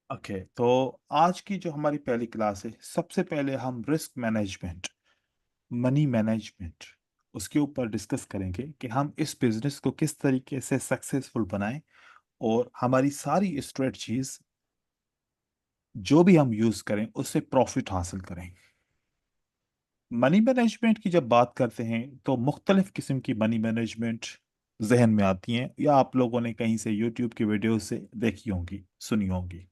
Okay, तो आज की जो हमारी पहली क्लास है, सबसे पहले हम रिस्क मैनेजमेंट, मनी मैनेजमेंट, उसके ऊपर डिस्कस करेंगे कि हम इस बिजनेस को किस तरीके से सक्सेसफुल बनाएं और हमारी सारी स्ट्रेटजीज जो भी हम यूज करें उससे प्रॉफिट हासिल करें। मनी मैनेजमेंट की जब बात करते हैं तो मुख्तलिफ किस्म की मनी मैनेजमेंट जहन में आती हैं या आप लोगों ने कहीं से यूट्यूब की वीडियो से देखी होंगी, सुनी होंगी।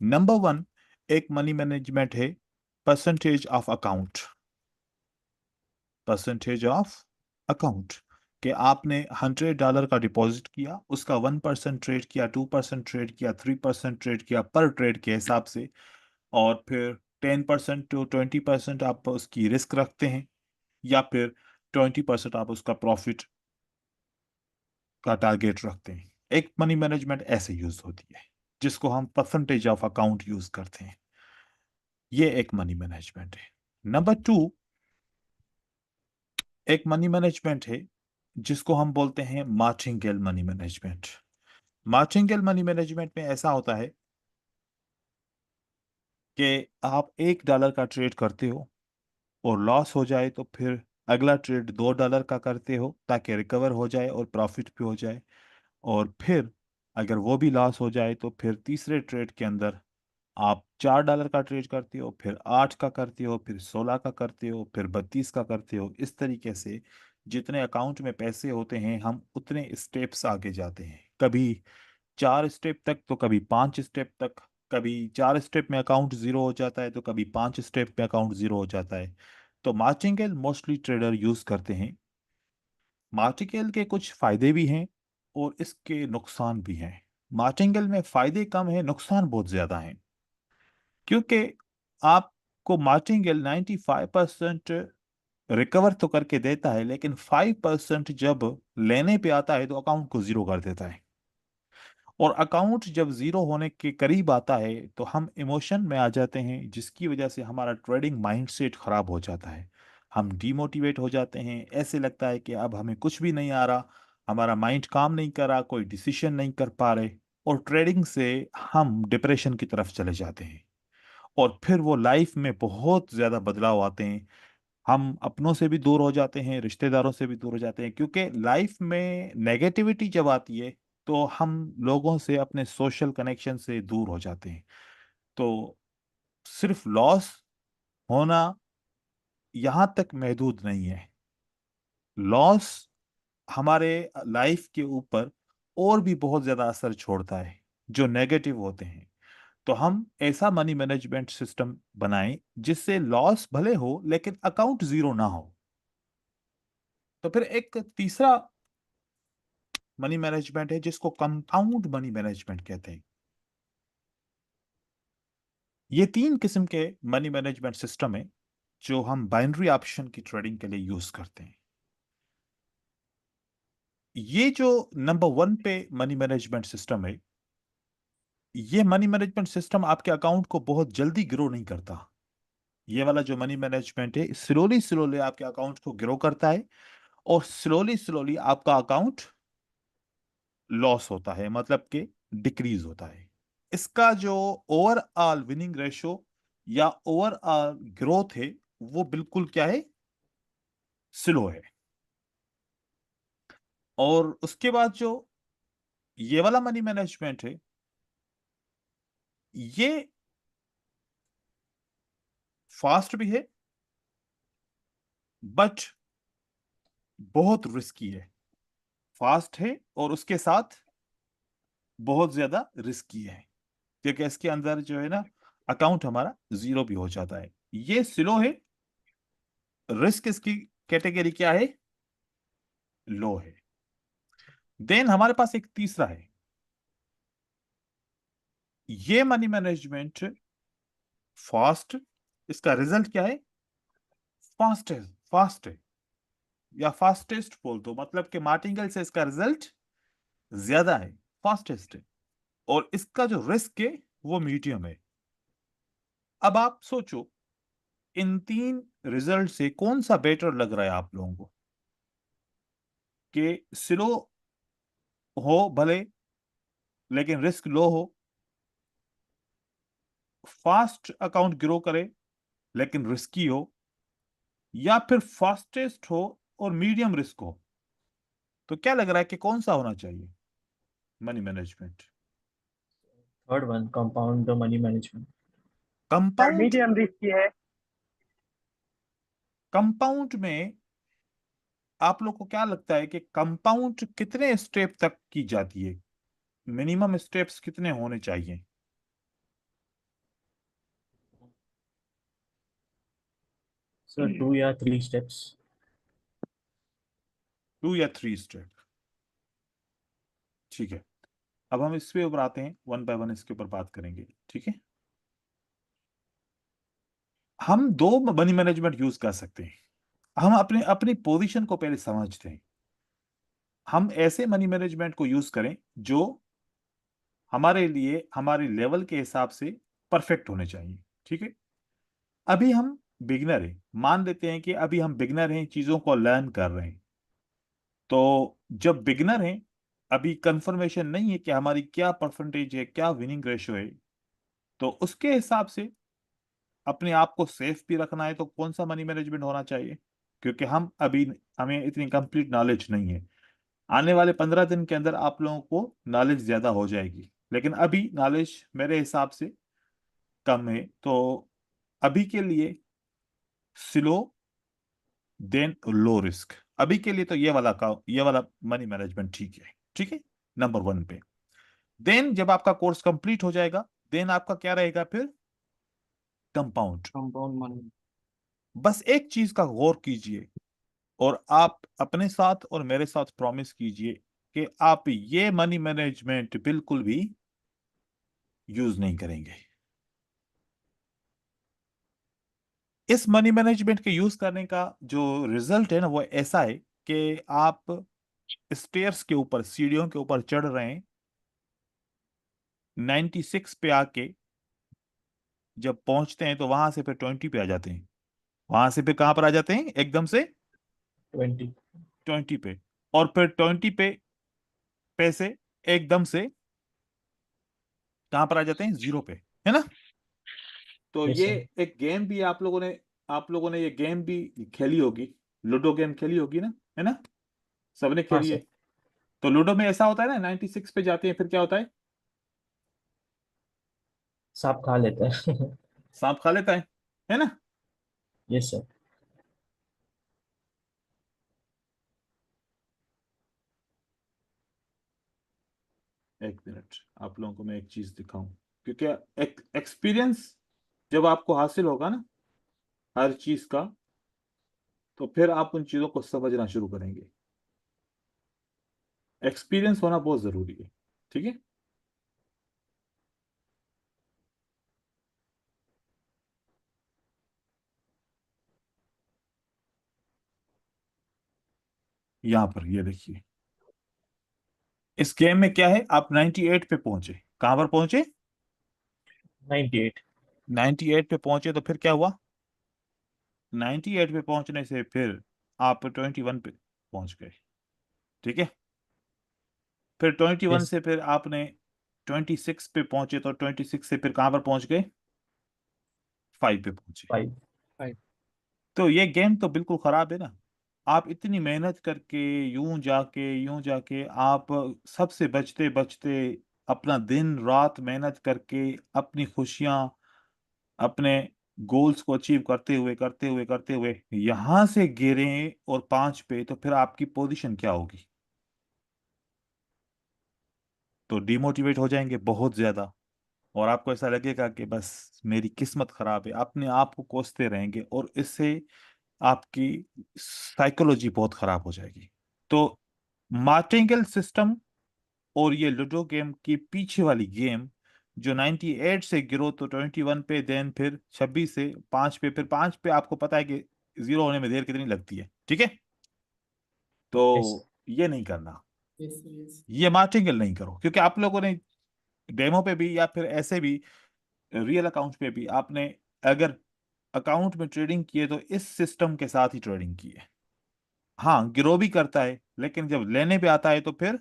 नंबर वन, एक मनी मैनेजमेंट है percentage of account. Percentage of account कि आपने $100 का डिपॉजिट किया, उसका 1% ट्रेड किया, 2% ट्रेड किया, 3% ट्रेड किया पर ट्रेड के हिसाब से, और फिर 10% टू 20% आप उसकी रिस्क रखते हैं, या फिर 20% आप उसका प्रॉफिट का टारगेट रखते हैं। एक मनी मैनेजमेंट ऐसे यूज होती है जिसको हम परसेंटेज ऑफ अकाउंट यूज करते हैं। ये एक मनी मैनेजमेंट है। नंबर टू, एक मनी मैनेजमेंट है जिसको हम बोलते हैं martingale money management. Martingale money management में ऐसा होता है कि आप $1 का ट्रेड करते हो और लॉस हो जाए तो फिर अगला ट्रेड $2 का करते हो ताकि रिकवर हो जाए और प्रॉफिट भी हो जाए, और फिर अगर वो भी लॉस हो जाए तो फिर तीसरे ट्रेड के अंदर आप $4 का ट्रेड करते हो, फिर 8 का करते हो, फिर 16 का करते हो, फिर 32 का करते हो। इस तरीके से जितने अकाउंट में पैसे होते हैं हम उतने स्टेप्स आगे जाते हैं। कभी 4 स्टेप तक तो कभी 5 स्टेप तक। कभी 4 स्टेप में अकाउंट जीरो हो जाता है तो कभी 5 स्टेप में अकाउंट जीरो हो जाता है। तो मार्टिंगेल मोस्टली ट्रेडर यूज करते हैं। मार्टिंगेल के कुछ फायदे भी हैं और इसके नुकसान भी हैं। मार्टिंगेल में फायदे कम है, नुकसान बहुत ज्यादा है, क्योंकि आपको मार्टिंगेल 95% रिकवर तो करके देता है, लेकिन 5% जब लेने पे आता है तो अकाउंट को जीरो कर देता है। और अकाउंट जब जीरो होने के करीब आता है तो हम इमोशन में आ जाते हैं, जिसकी वजह से हमारा ट्रेडिंग माइंडसेट खराब हो जाता है। हम डिमोटिवेट हो जाते हैं, ऐसे लगता है कि अब हमें कुछ भी नहीं आ रहा, हमारा माइंड काम नहीं कर रहा, कोई डिसीजन नहीं कर पा रहे, और ट्रेडिंग से हम डिप्रेशन की तरफ चले जाते हैं। और फिर वो लाइफ में बहुत ज्यादा बदलाव आते हैं। हम अपनों से भी दूर हो जाते हैं, रिश्तेदारों से भी दूर हो जाते हैं, क्योंकि लाइफ में नेगेटिविटी जब आती है तो हम लोगों से, अपने सोशल कनेक्शन से दूर हो जाते हैं। तो सिर्फ लॉस होना यहां तक महदूद नहीं है। लॉस हमारे लाइफ के ऊपर और भी बहुत ज्यादा असर छोड़ता है जो नेगेटिव होते हैं। तो हम ऐसा मनी मैनेजमेंट सिस्टम बनाएं जिससे लॉस भले हो लेकिन अकाउंट जीरो ना हो। तो फिर एक तीसरा मनी मैनेजमेंट है जिसको कंपाउंड मनी मैनेजमेंट कहते हैं। ये 3 किस्म के मनी मैनेजमेंट सिस्टम है जो हम बाइनरी ऑप्शन की ट्रेडिंग के लिए यूज करते हैं। ये जो नंबर वन पे मनी मैनेजमेंट सिस्टम है, ये मनी मैनेजमेंट सिस्टम आपके अकाउंट को बहुत जल्दी ग्रो नहीं करता। ये वाला जो मनी मैनेजमेंट है स्लोली स्लोली आपके अकाउंट को ग्रो करता है, और स्लोली स्लोली आपका अकाउंट लॉस होता है, मतलब कि डिक्रीज होता है। इसका जो ओवरऑल विनिंग रेशो या ओवरऑल ग्रोथ है वो बिल्कुल क्या है, स्लो है। और उसके बाद जो ये वाला मनी मैनेजमेंट है, ये फास्ट भी है बट बहुत रिस्की है। फास्ट है और उसके साथ बहुत ज्यादा रिस्की है, क्योंकि इसके अंदर जो है ना, अकाउंट हमारा जीरो भी हो जाता है। ये स्लो है, रिस्क इसकी कैटेगरी क्या है, लो है। देन हमारे पास एक तीसरा है। ये मनी मैनेजमेंट फास्ट, इसका रिजल्ट क्या है, फास्ट है। फास्ट है या फास्टेस्ट बोल दो, मतलब कि मार्टिंगल से इसका रिजल्ट ज्यादा है, फास्टेस्ट है। और इसका जो रिस्क है वो मीडियम है। अब आप सोचो, इन 3 रिजल्ट से कौन सा बेटर लग रहा है आप लोगों को, कि स्लो हो भले लेकिन रिस्क लो हो, फास्ट अकाउंट ग्रो करे लेकिन रिस्की हो, या फिर फास्टेस्ट हो और मीडियम रिस्क हो? तो क्या लग रहा है कि कौन सा होना चाहिए money management? Third one, compound money management. Compound. Medium risk की है। कंपाउंड में आप लोग को क्या लगता है कि कंपाउंड कितने स्टेप तक की जाती है? मिनिमम स्टेप्स कितने होने चाहिए? सर 2 या 3 स्टेप्स। 2 या 3 स्टेप। ठीक है। अब हम इस पे ऊपर आते हैं, वन बाय वन इसके ऊपर बात करेंगे, ठीक है। हम दो मनी मैनेजमेंट यूज कर सकते हैं। हम अपने अपनी पोजीशन को पहले समझते हैं। हम ऐसे मनी मैनेजमेंट को यूज करें जो हमारे लिए हमारे लेवल के हिसाब से परफेक्ट होने चाहिए, ठीक है। अभी हम बिगनर हैं, मान लेते हैं कि अभी हम बिगनर हैं, चीजों को लर्न कर रहे हैं। तो जब बिगनर हैं, अभी कंफर्मेशन नहीं है कि हमारी क्या परसेंटेज है, क्या विनिंग रेशियो है, तो उसके हिसाब से अपने आप को सेफ भी रखना है तो कौन सा मनी मैनेजमेंट होना चाहिए? क्योंकि हम अभी, हमें इतनी कंप्लीट नॉलेज नहीं है। आने वाले 15 दिन के अंदर आप लोगों को नॉलेज ज्यादा हो जाएगी, लेकिन अभी नॉलेज मेरे हिसाब से कम है। तो अभी के लिए स्लो देन लो रिस्क, अभी के लिए तो ये वाला मनी मैनेजमेंट ठीक है, ठीक है। नंबर वन पे। देन जब आपका कोर्स कंप्लीट हो जाएगा, देन आपका क्या रहेगा फिर? कंपाउंड। Compound money. बस एक चीज का गौर कीजिए, और आप अपने साथ और मेरे साथ प्रॉमिस कीजिए कि आप ये मनी मैनेजमेंट बिल्कुल भी यूज नहीं करेंगे। इस मनी मैनेजमेंट के यूज करने का जो रिजल्ट है ना, वो ऐसा है कि आप स्टेयर्स के ऊपर, सीढ़ियों के ऊपर चढ़ रहे हैं, 96 पे आके जब पहुंचते हैं तो वहां से फिर 20 पे आ जाते हैं। वहां से फिर कहां पर आ जाते हैं एकदम से? 20। 20 पे। और फिर 20 पे से एकदम से कहां पर आ जाते हैं? 0 पे, है ना। तो यस ये सर। एक गेम भी आप लोगों ने ये गेम भी खेली होगी, लूडो गेम खेली होगी ना, है ना। सबने हाँ खेली है। सर। तो लूडो में ऐसा होता है ना, 96 पे जाते हैं फिर क्या होता है? सांप खा लेता है। सांप खा लेता है ना। Yes sir. एक मिनट, आप लोगों को मैं एक चीज दिखाऊं, क्योंकि एक एक्सपीरियंस जब आपको हासिल होगा ना हर चीज का, तो फिर आप उन चीजों को समझना शुरू करेंगे। एक्सपीरियंस होना बहुत जरूरी है, ठीक है। यहां पर ये देखिए, इस गेम में क्या है, आप 98 पे पहुंचे, कहां पर पहुंचे? 98। 98 पे पहुंचे तो फिर क्या हुआ? 98 पे पहुंचने से फिर आप 21 पे पहुंच गए, ठीक है। फिर 21 यस। से फिर आपने 26 पे पहुंचे, तो 26 से फिर कहां पर पहुंच गए? 5 पे पहुंचे। 5। तो ये गेम तो बिल्कुल खराब है ना। आप इतनी मेहनत करके, यूं जाके आप सबसे बचते बचते, अपना दिन रात मेहनत करके, अपनी खुशियां, अपने गोल्स को अचीव करते हुए यहां से गिरे और 5 पे, तो फिर आपकी पोजीशन क्या होगी? तो डिमोटिवेट हो जाएंगे बहुत ज्यादा, और आपको ऐसा लगेगा कि बस मेरी किस्मत खराब है, अपने आप को कोसते रहेंगे, और इससे आपकी साइकोलॉजी बहुत खराब हो जाएगी। तो मार्टिंगल सिस्टम और ये लूडो गेम की पीछे वाली गेम, जो 98 से गिरो तो 21 पे, देन फिर 26 से 5 पे, फिर 5 पे आपको पता है कि जीरो होने में देर कितनी लगती है, ठीक है। यस। तो ये नहीं करना, यस यस। ये मार्टिंगल नहीं करो, क्योंकि आप लोगों ने डेमो पे भी या फिर ऐसे भी रियल अकाउंट पे भी आपने अगर अकाउंट में ट्रेडिंग की है तो इस सिस्टम के साथ ही ट्रेडिंग की है। हाँ, गिरो भी करता है, लेकिन जब लेने पे आता है तो फिर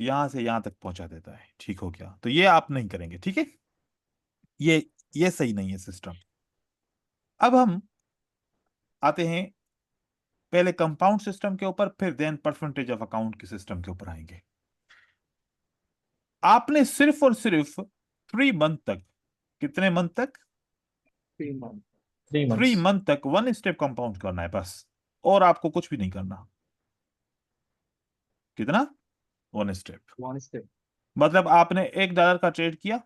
यहां से यहां तक पहुंचा देता है, ठीक हो गया। तो ये आप नहीं करेंगे, ठीक है। ये ये सही नहीं है सिस्टम। अब हम आते हैं पहले कंपाउंड सिस्टम के ऊपर, फिर देन परसेंटेज ऑफ अकाउंट के सिस्टम के ऊपर आएंगे। आपने सिर्फ और सिर्फ 3 मंथ तक, कितने मंथ तक? 3 मंथ, 3 मंथ्स। 3 मंथ तक वन स्टेप कंपाउंड करना है बस, और आपको कुछ भी नहीं करना। कितना? One step. 1 स्टेप। मतलब आपने $1 का ट्रेड किया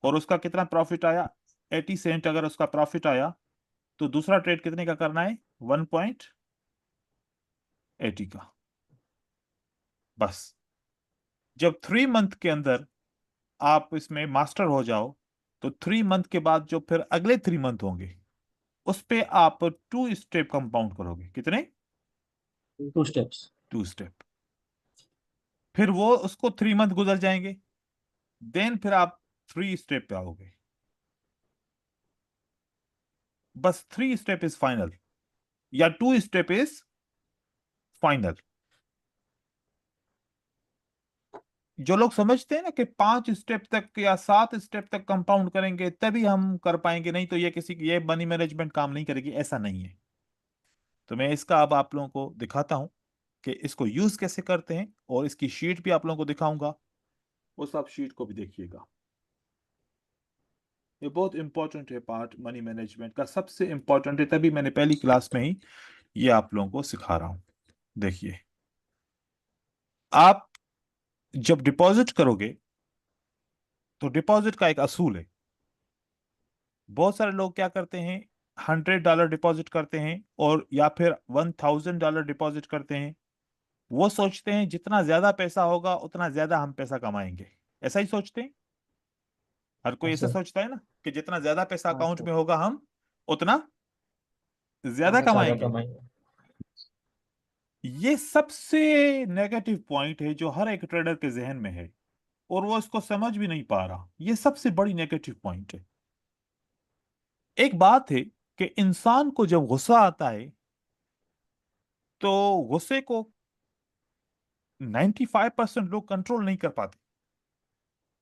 और उसका कितना प्रॉफिट आया? 80 सेंट अगर उसका प्रॉफिट आया, तो दूसरा ट्रेड कितने का करना है? 1.80 का। बस जब 3 मंथ के अंदर आप इसमें मास्टर हो जाओ, तो 3 मंथ के बाद जो फिर अगले 3 मंथ होंगे, उस पे आप 2 स्टेप कंपाउंड करोगे। कितने? 2 स्टेप्स। 2 स्टेप। फिर वो उसको 3 मंथ गुजर जाएंगे, देन फिर आप 3 स्टेप पे आओगे। बस 3 स्टेप इज फाइनल, या 2 स्टेप इज फाइनल। जो लोग समझते हैं ना कि 5 स्टेप तक या 7 स्टेप तक कंपाउंड करेंगे तभी हम कर पाएंगे, नहीं तो ये किसी की ये मनी मैनेजमेंट काम नहीं करेगी, ऐसा नहीं है। तो मैं इसका अब आप लोगों को दिखाता हूं कि इसको यूज कैसे करते हैं, और इसकी शीट भी आप लोगों को दिखाऊंगा, उस आप शीट को भी देखिएगा। ये बहुत इंपॉर्टेंट है, पार्ट मनी मैनेजमेंट का सबसे इंपॉर्टेंट है, तभी मैंने पहली क्लास में ही ये आप लोगों को सिखा रहा हूं। देखिए, आप जब डिपॉजिट करोगे, तो डिपॉजिट का एक असूल है। बहुत सारे लोग क्या करते हैं, $100 डिपॉजिट करते हैं, और या फिर $1000 डिपॉजिट करते हैं। वो सोचते हैं जितना ज्यादा पैसा होगा उतना ज्यादा हम पैसा कमाएंगे। ऐसा ही सोचते हैं, हर कोई हाँ ऐसा सर। सोचता है ना, कि जितना ज्यादा पैसा हाँ अकाउंट सर। में होगा हम उतना ज्यादा हाँ, ज्यादा कमाएंगे। कमाएंगे। ये सबसे नेगेटिव पॉइंट है जो हर एक ट्रेडर के जहन में है, और वो इसको समझ भी नहीं पा रहा। ये सबसे बड़ी नेगेटिव पॉइंट है। एक बात है कि इंसान को जब गुस्सा आता है, तो गुस्से को 95% लोग कंट्रोल नहीं कर पाते,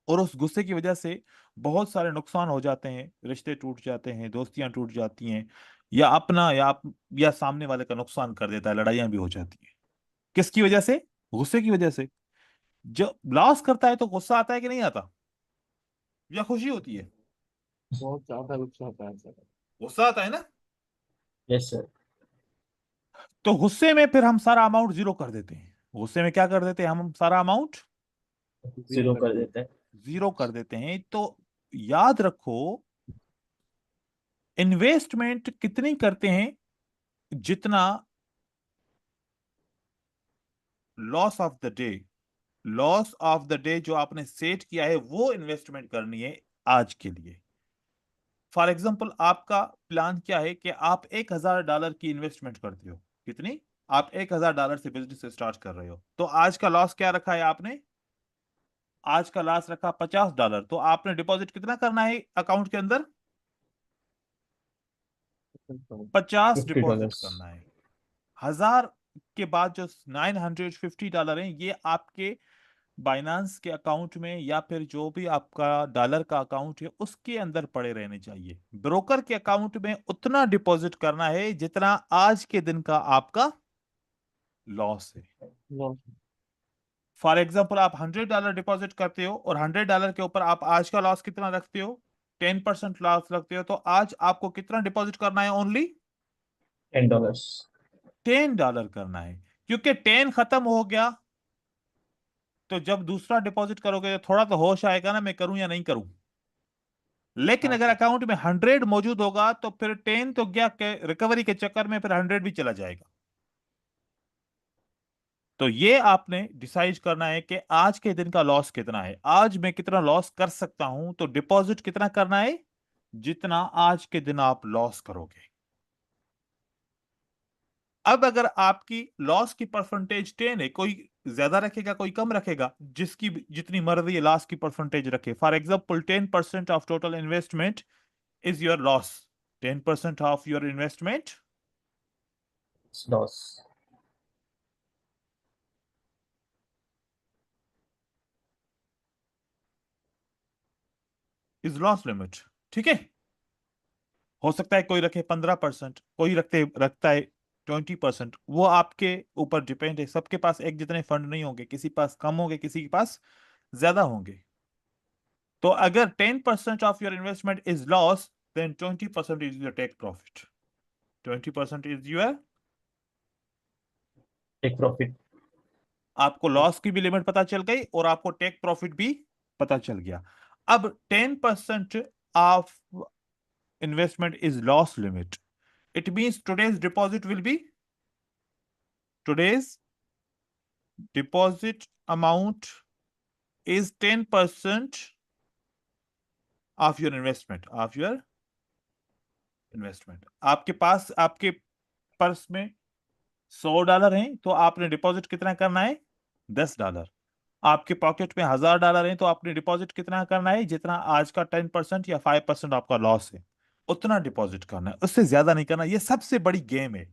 और उस गुस्से की वजह से बहुत सारे नुकसान हो जाते हैं, रिश्ते टूट जाते हैं, दोस्तियां टूट जाती हैं, या अपना या सामने वाले का नुकसान कर देता है, लड़ाइयां भी हो जाती हैं। किसकी वजह से? गुस्से की वजह से। जब लॉस करता है तो गुस्सा आता है कि नहीं आता, या खुशी होती है? बहुत ज्यादा गुस्सा आता है सर। गुस्सा आता है ना। Yes sir. तो गुस्से में फिर हम सारा अमाउंट जीरो कर देते हैं। गुस्से में क्या कर देते हैं हम? सारा अमाउंट जीरो कर देते हैं। जीरो कर देते हैं। तो याद रखो, इन्वेस्टमेंट कितनी करते हैं? जितना loss of the day, loss of the day जो आपने सेट किया है वो इन्वेस्टमेंट करनी है आज के लिए। फॉर एग्जाम्पल, आपका प्लान क्या है कि आप $1000 की इन्वेस्टमेंट करते हो। कितनी? आप $1000 से बिजनेस स्टार्ट कर रहे हो, तो आज का लॉस क्या रखा है आपने? आज का लॉस रखा $50। तो आपने डिपॉजिट कितना करना है अकाउंट के अंदर? 50 फिफ्टी डिपॉजिट डॉलर्स करना है। 1000 के बाद जो $950 है, ये आपके बाइनांस के अकाउंट में, या फिर जो भी आपका डॉलर का अकाउंट है उसके अंदर पड़े रहने चाहिए। ब्रोकर के अकाउंट में उतना डिपॉजिट करना है जितना आज के दिन का आपका लॉस है। लॉस। फॉर एग्जाम्पल, आप $100 डिपॉजिट करते हो, और $100 के ऊपर आप आज का लॉस कितना रखते हो? 10% लॉस रखते हो, तो आज आपको कितना डिपॉजिट करना है? ओनली $10। $10 करना है। क्योंकि 10 खत्म हो गया, तो जब दूसरा डिपॉजिट करोगे तो थोड़ा तो होश आएगा ना, मैं करूं या नहीं करूं। लेकिन हाँ अगर सर। अकाउंट में 100 मौजूद होगा, तो फिर 10 तो गया के रिकवरी के चक्कर में, फिर 100 भी चला जाएगा। तो ये आपने डिसाइड करना है कि आज के दिन का लॉस कितना है, आज मैं कितना लॉस कर सकता हूं, तो डिपॉजिट कितना करना है? जितना आज के दिन आप लॉस करोगे। अब अगर आपकी लॉस की परसेंटेज 10 है, कोई ज्यादा रखेगा कोई कम रखेगा, जिसकी जितनी मर्जी लॉस की परसेंटेज रखे। For example, 10% of total investment is your loss. 10% of your investment loss. Is loss limit. ठीक है, हो सकता है कोई रखे 15%, कोई रखता है 20%, वो आपके ऊपर डिपेंड है। सबके पास एक जितने फंड नहीं होंगे, किसी पास कम होंगे, किसी के पास ज्यादा होंगे। तो अगर 10% of your investment is loss, then 20% is your take profit. 20% is your, take profit. आपको लॉस की भी लिमिट पता चल गई और आपको टेक प्रॉफिट भी पता चल गया। अब 10% of investment is loss limit, it means today's deposit will be, today's deposit amount is 10% of your investment. आपके पास, आपके पर्स में $100 हैं, तो आपने डिपॉजिट कितना करना है? $10। आपके पॉकेट में $1000 हैं, तो आपने डिपॉजिट कितना करना है? जितना आज का 10% या 5% आपका लॉस है, उतना डिपॉजिट करना है, उससे ज्यादा नहीं करना। ये सबसे बड़ी गेम है।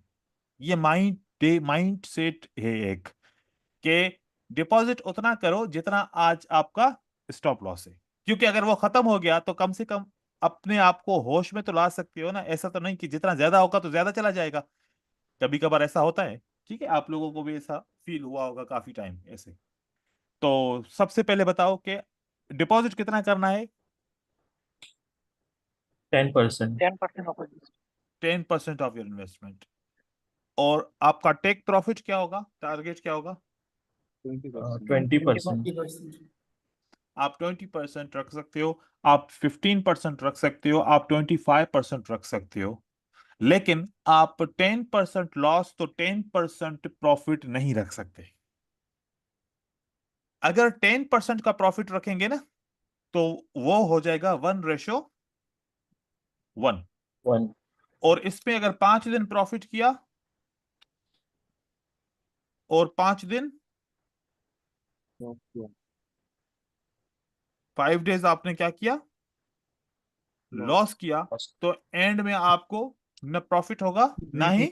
ये माइंड सेट है एक, कि डिपॉजिट उतना करो जितना आज आपका स्टॉप लॉस है। क्योंकि अगर वो खत्म हो गया तो कम से कम अपने आप को होश में तो ला सकते हो ना। ऐसा तो नहीं कि जितना ज्यादा होगा तो ज्यादा चला जाएगा। कभी कभार ऐसा होता है। ठीक है, आप लोगों को भी ऐसा फील हुआ होगा काफी टाइम ऐसे। तो सबसे पहले बताओ कि डिपॉजिट कितना करना है? 10%। 10% ऑफ योर इन्वेस्टमेंट। और आपका टेक प्रॉफिट क्या होगा, टारगेट क्या होगा? 20%। आप 20% रख सकते हो, आप 15% रख सकते हो, आप 25% रख सकते हो। लेकिन आप 10% लॉस तो 10% प्रॉफिट नहीं रख सकते। अगर 10% का प्रॉफिट रखेंगे ना, तो वो हो जाएगा 1:1। 1। और इसमें अगर 5 दिन प्रॉफिट किया और 5 दिन, 5 डेज आपने क्या किया? लॉस किया। तो एंड में आपको न प्रॉफिट होगा ना ही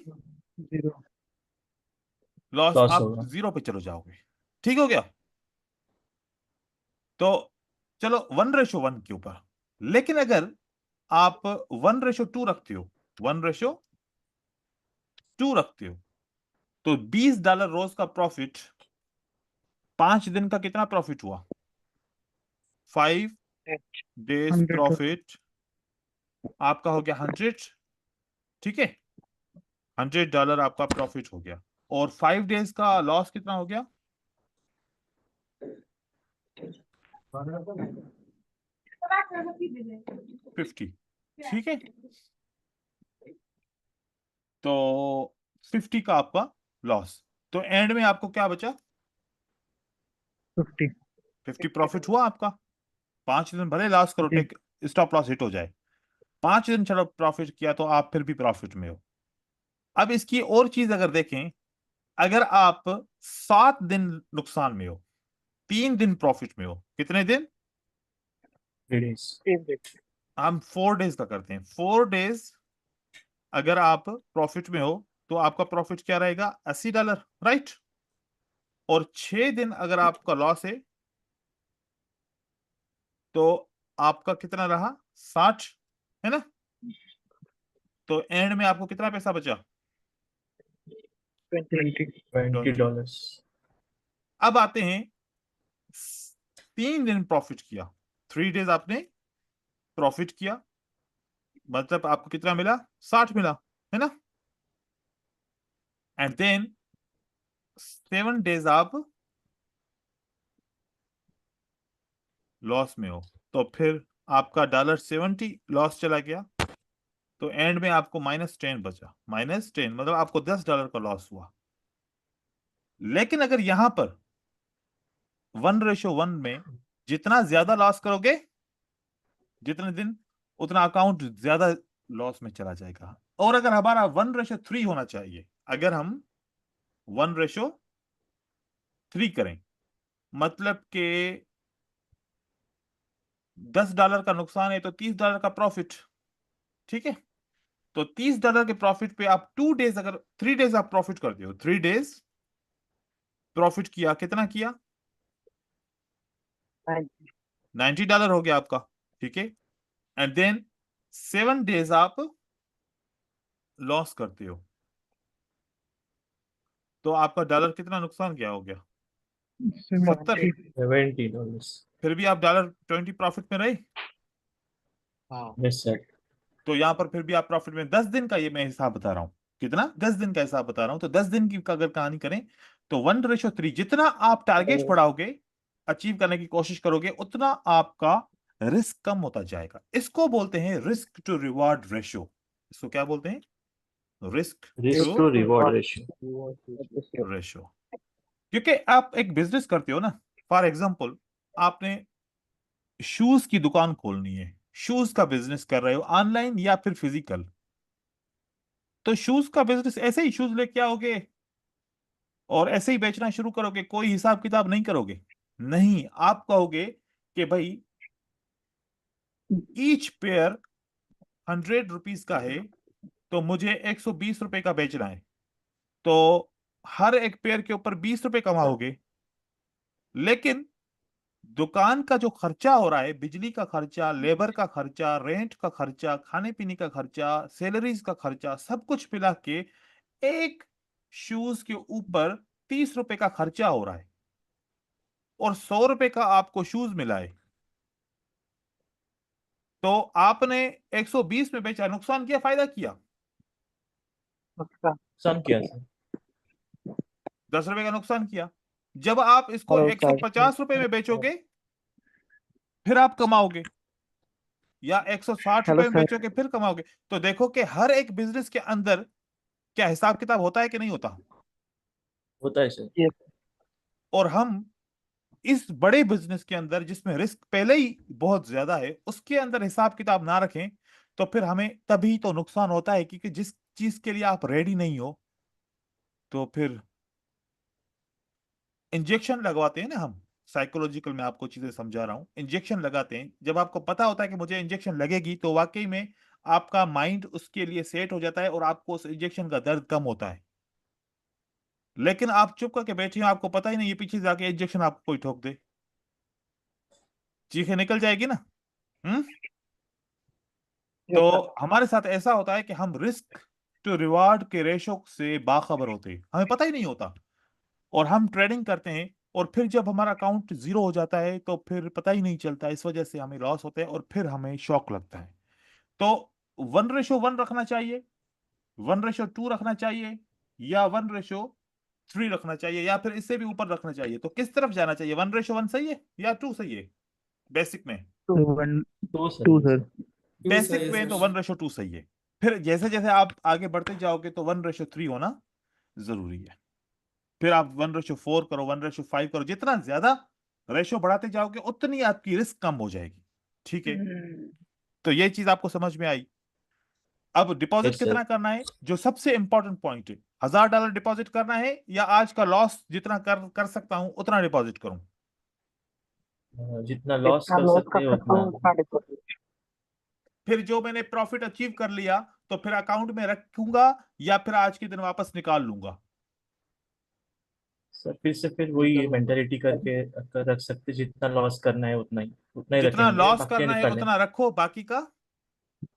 लॉस, लॉस आप होगा। जीरो पे चले जाओगे। ठीक हो गया? तो चलो 1:1 के ऊपर। लेकिन अगर आप 1:2 रखते हो, 1:2 रखते हो, तो $20 रोज का प्रॉफिट, 5 दिन का कितना प्रॉफिट हुआ? 5 डेज प्रॉफिट आपका हो गया 100। ठीक है, $100 आपका प्रॉफिट हो गया। और 5 डेज का लॉस कितना हो गया? 50। ठीक है, तो 50 का आपका लॉस। तो एंड में आपको क्या बचा? 50 प्रॉफिट हुआ आपका। 5 दिन भले लॉस करो, टेक स्टॉप लॉस हिट हो जाए, 5 दिन चलो प्रॉफिट किया, तो आप फिर भी प्रॉफिट में हो। अब इसकी और चीज अगर देखें, अगर आप 7 दिन नुकसान में हो, 3 दिन प्रॉफिट में हो, कितने दिन? 3 days। हम 4 डेज का करते हैं। 4 डेज अगर आप प्रॉफिट में हो, तो आपका प्रॉफिट क्या रहेगा? $80, राइट। और 6 दिन अगर आपका लॉस है, तो आपका कितना रहा? 60, है ना? तो एंड में आपको कितना पैसा बचा? 20 20। डॉलर्स अब आते हैं, 3 दिन प्रॉफिट किया, 3 डेज आपने प्रॉफिट किया, मतलब आपको कितना मिला? 60 मिला, है ना? एंड देन 7 डेज आप लॉस में हो, तो फिर आपका $70 लॉस चला गया। तो एंड में आपको -10 बचा। -10 मतलब आपको $10 का लॉस हुआ। लेकिन अगर यहां पर 1:1 में जितना ज्यादा लॉस करोगे, जितने दिन, उतना अकाउंट ज्यादा लॉस में चला जाएगा। और अगर हमारा 1:3 होना चाहिए, अगर हम 1:3 करें, मतलब कि $10 का नुकसान है तो $30 का प्रॉफिट। ठीक है, तो $30 के प्रॉफिट पे आप 2 डेज, अगर 3 डेज आप प्रॉफिट करते हो, 3 डेज प्रॉफिट किया, कितना किया? $90 हो गया आपका। ठीक है, एंड देन 7 डेज आप लॉस करते हो, तो आपका डॉलर कितना नुकसान क्या हो गया? 70। 70। $70। फिर भी आप $20 प्रॉफिट में रहे। हाँ। Yes sir. तो यहां पर फिर भी आप प्रॉफिट में 10 दिन का, ये मैं हिसाब बता रहा हूं, कितना, 10 दिन का हिसाब बता रहा हूं। तो 10 दिन की अगर कहानी करें तो 1:3, जितना आप टारगेट बढ़ाओगे, अचीव करने की कोशिश करोगे, उतना आपका रिस्क कम होता जाएगा। इसको बोलते हैं रिस्क टू रिवार्ड रेशियो। इसको क्या बोलते हैं? Risk risk to to reward ratio. Ratio. क्योंकि आप एक बिजनेस करते हो ना, फॉर एग्जाम्पल आपने शूज की दुकान खोलनी है, शूज का बिजनेस कर रहे हो, ऑनलाइन या फिर फिजिकल। तो शूज का बिजनेस ऐसे ही शूज लेके आओगे और ऐसे ही बेचना शुरू करोगे, कोई हिसाब किताब नहीं करोगे? नहीं, आप कहोगे कि भाई ईच पेयर 100 रुपीज का है, तो मुझे 120 रुपए का बेचना है। तो हर एक पेयर के ऊपर 20 रुपए कमाओगे, लेकिन दुकान का जो खर्चा हो रहा है, बिजली का खर्चा, लेबर का खर्चा, रेंट का खर्चा, खाने पीने का खर्चा, सैलरीज का खर्चा, सब कुछ मिला के एक शूज के ऊपर 30 रुपए का खर्चा हो रहा है, और 100 रुपए का आपको शूज मिला है। तो आपने 120 में बेचा, नुकसान किया फायदा किया? नुकसान किया सर। 10 रुपए का नुकसान किया। जब आप इसको हेलो सर। 150 रुपए में बेचोगे, फिर आप कमाओगे, या 160 रुपए हेलो में सर। बेचोगे फिर कमाओगे। तो देखो कि हर एक बिजनेस के अंदर क्या हिसाब किताब होता है कि नहीं होता? होता है सर। ये और हम इस बड़े बिजनेस के अंदर, जिसमें रिस्क पहले ही बहुत ज्यादा है, उसके अंदर हिसाब किताब ना रखें, तो फिर हमें तभी तो नुकसान होता है, क्योंकि जिस चीज के लिए आप रेडी नहीं हो, तो फिर इंजेक्शन लगवाते हैं ना हम। साइकोलॉजिकल में आपको चीजें समझा रहा हूं, इंजेक्शन लगाते हैं, जब आपको पता होता है कि मुझे इंजेक्शन लगेगी, तो वाकई में आपका माइंड उसके लिए सेट हो जाता है और आपको उस इंजेक्शन का दर्द कम होता है। लेकिन आप चुप करके बैठे हो, आपको पता ही नहीं, ये पीछे जाके इंजेक्शन आपको कोई ठोक दे, चीखें निकल जाएगी ना। हम्म। ये सर। तो हमारे साथ ऐसा होता है कि हम रिस्क टू रिवार्ड के रेशो से बाखबर होते हैं, हमें पता ही नहीं होता, और हम ट्रेडिंग करते हैं, और फिर जब हमारा अकाउंट जीरो हो जाता है तो फिर पता ही नहीं चलता, इस वजह से हमें लॉस होता है और फिर हमें शॉक लगता है। तो 1:1 रखना चाहिए, 1:2 रखना चाहिए, या 1:3 रखना चाहिए, या फिर इससे भी ऊपर रखना चाहिए? तो किस तरफ जाना चाहिए, 1:1 सही है या 2 सही है? बेसिक में, 1 टू 2 सही है सर। सर। टू सही बेसिक है में तो सर। 1:2 सही है। फिर जैसे जैसे आप आगे बढ़ते जाओगे तो 1:3 होना जरूरी है। फिर आप 1:4 करो, 1:5 करो, जितना ज्यादा रेशो बढ़ाते जाओगे उतनी आपकी रिस्क कम हो जाएगी। ठीक है, तो ये चीज आपको समझ में आई। अब डिपॉजिट यस कितना सर। करना है, जो सबसे इंपॉर्टेंट पॉइंट है, $1000 डिपॉजिट करना है, या आज का लॉस जितना कर कर सकता हूं उतना डिपॉजिट करूं? जितना लॉस जितना कर लॉस सकते कर हैं सकता उतना। हूँ उतना डिपॉजिट। फिर जो मैंने प्रॉफिट अचीव कर लिया, तो फिर अकाउंट में रखूंगा, या फिर आज के दिन वापस निकाल लूंगा? सर फिर से फिर वही मेंटेलिटी करके रख सकते, जितना लॉस करना है उतना ही जितना रखेंगे, लॉस बाकी करना है निकालें। उतना रखो, बाकी का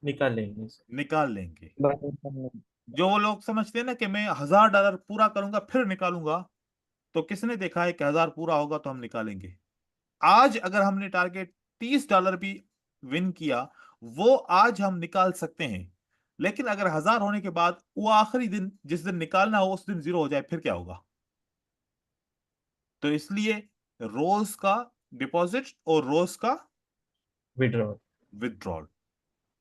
निकाल लेंगे सर। निकाल लेंगे। बस। जो वो लोग समझते हैं ना कि मैं $1000 पूरा करूंगा फिर निकालूंगा, तो किसने देखा है कि 1000 पूरा होगा तो हम निकालेंगे? आज अगर हमने टारगेट $30 भी विन किया, वो आज हम निकाल सकते हैं। लेकिन अगर 1000 होने के बाद वो आखिरी दिन जिस दिन निकालना हो उस दिन जीरो हो जाए, फिर क्या होगा? तो इसलिए रोज का डिपॉजिट और रोज का विड्रॉ। विथड्रॉल,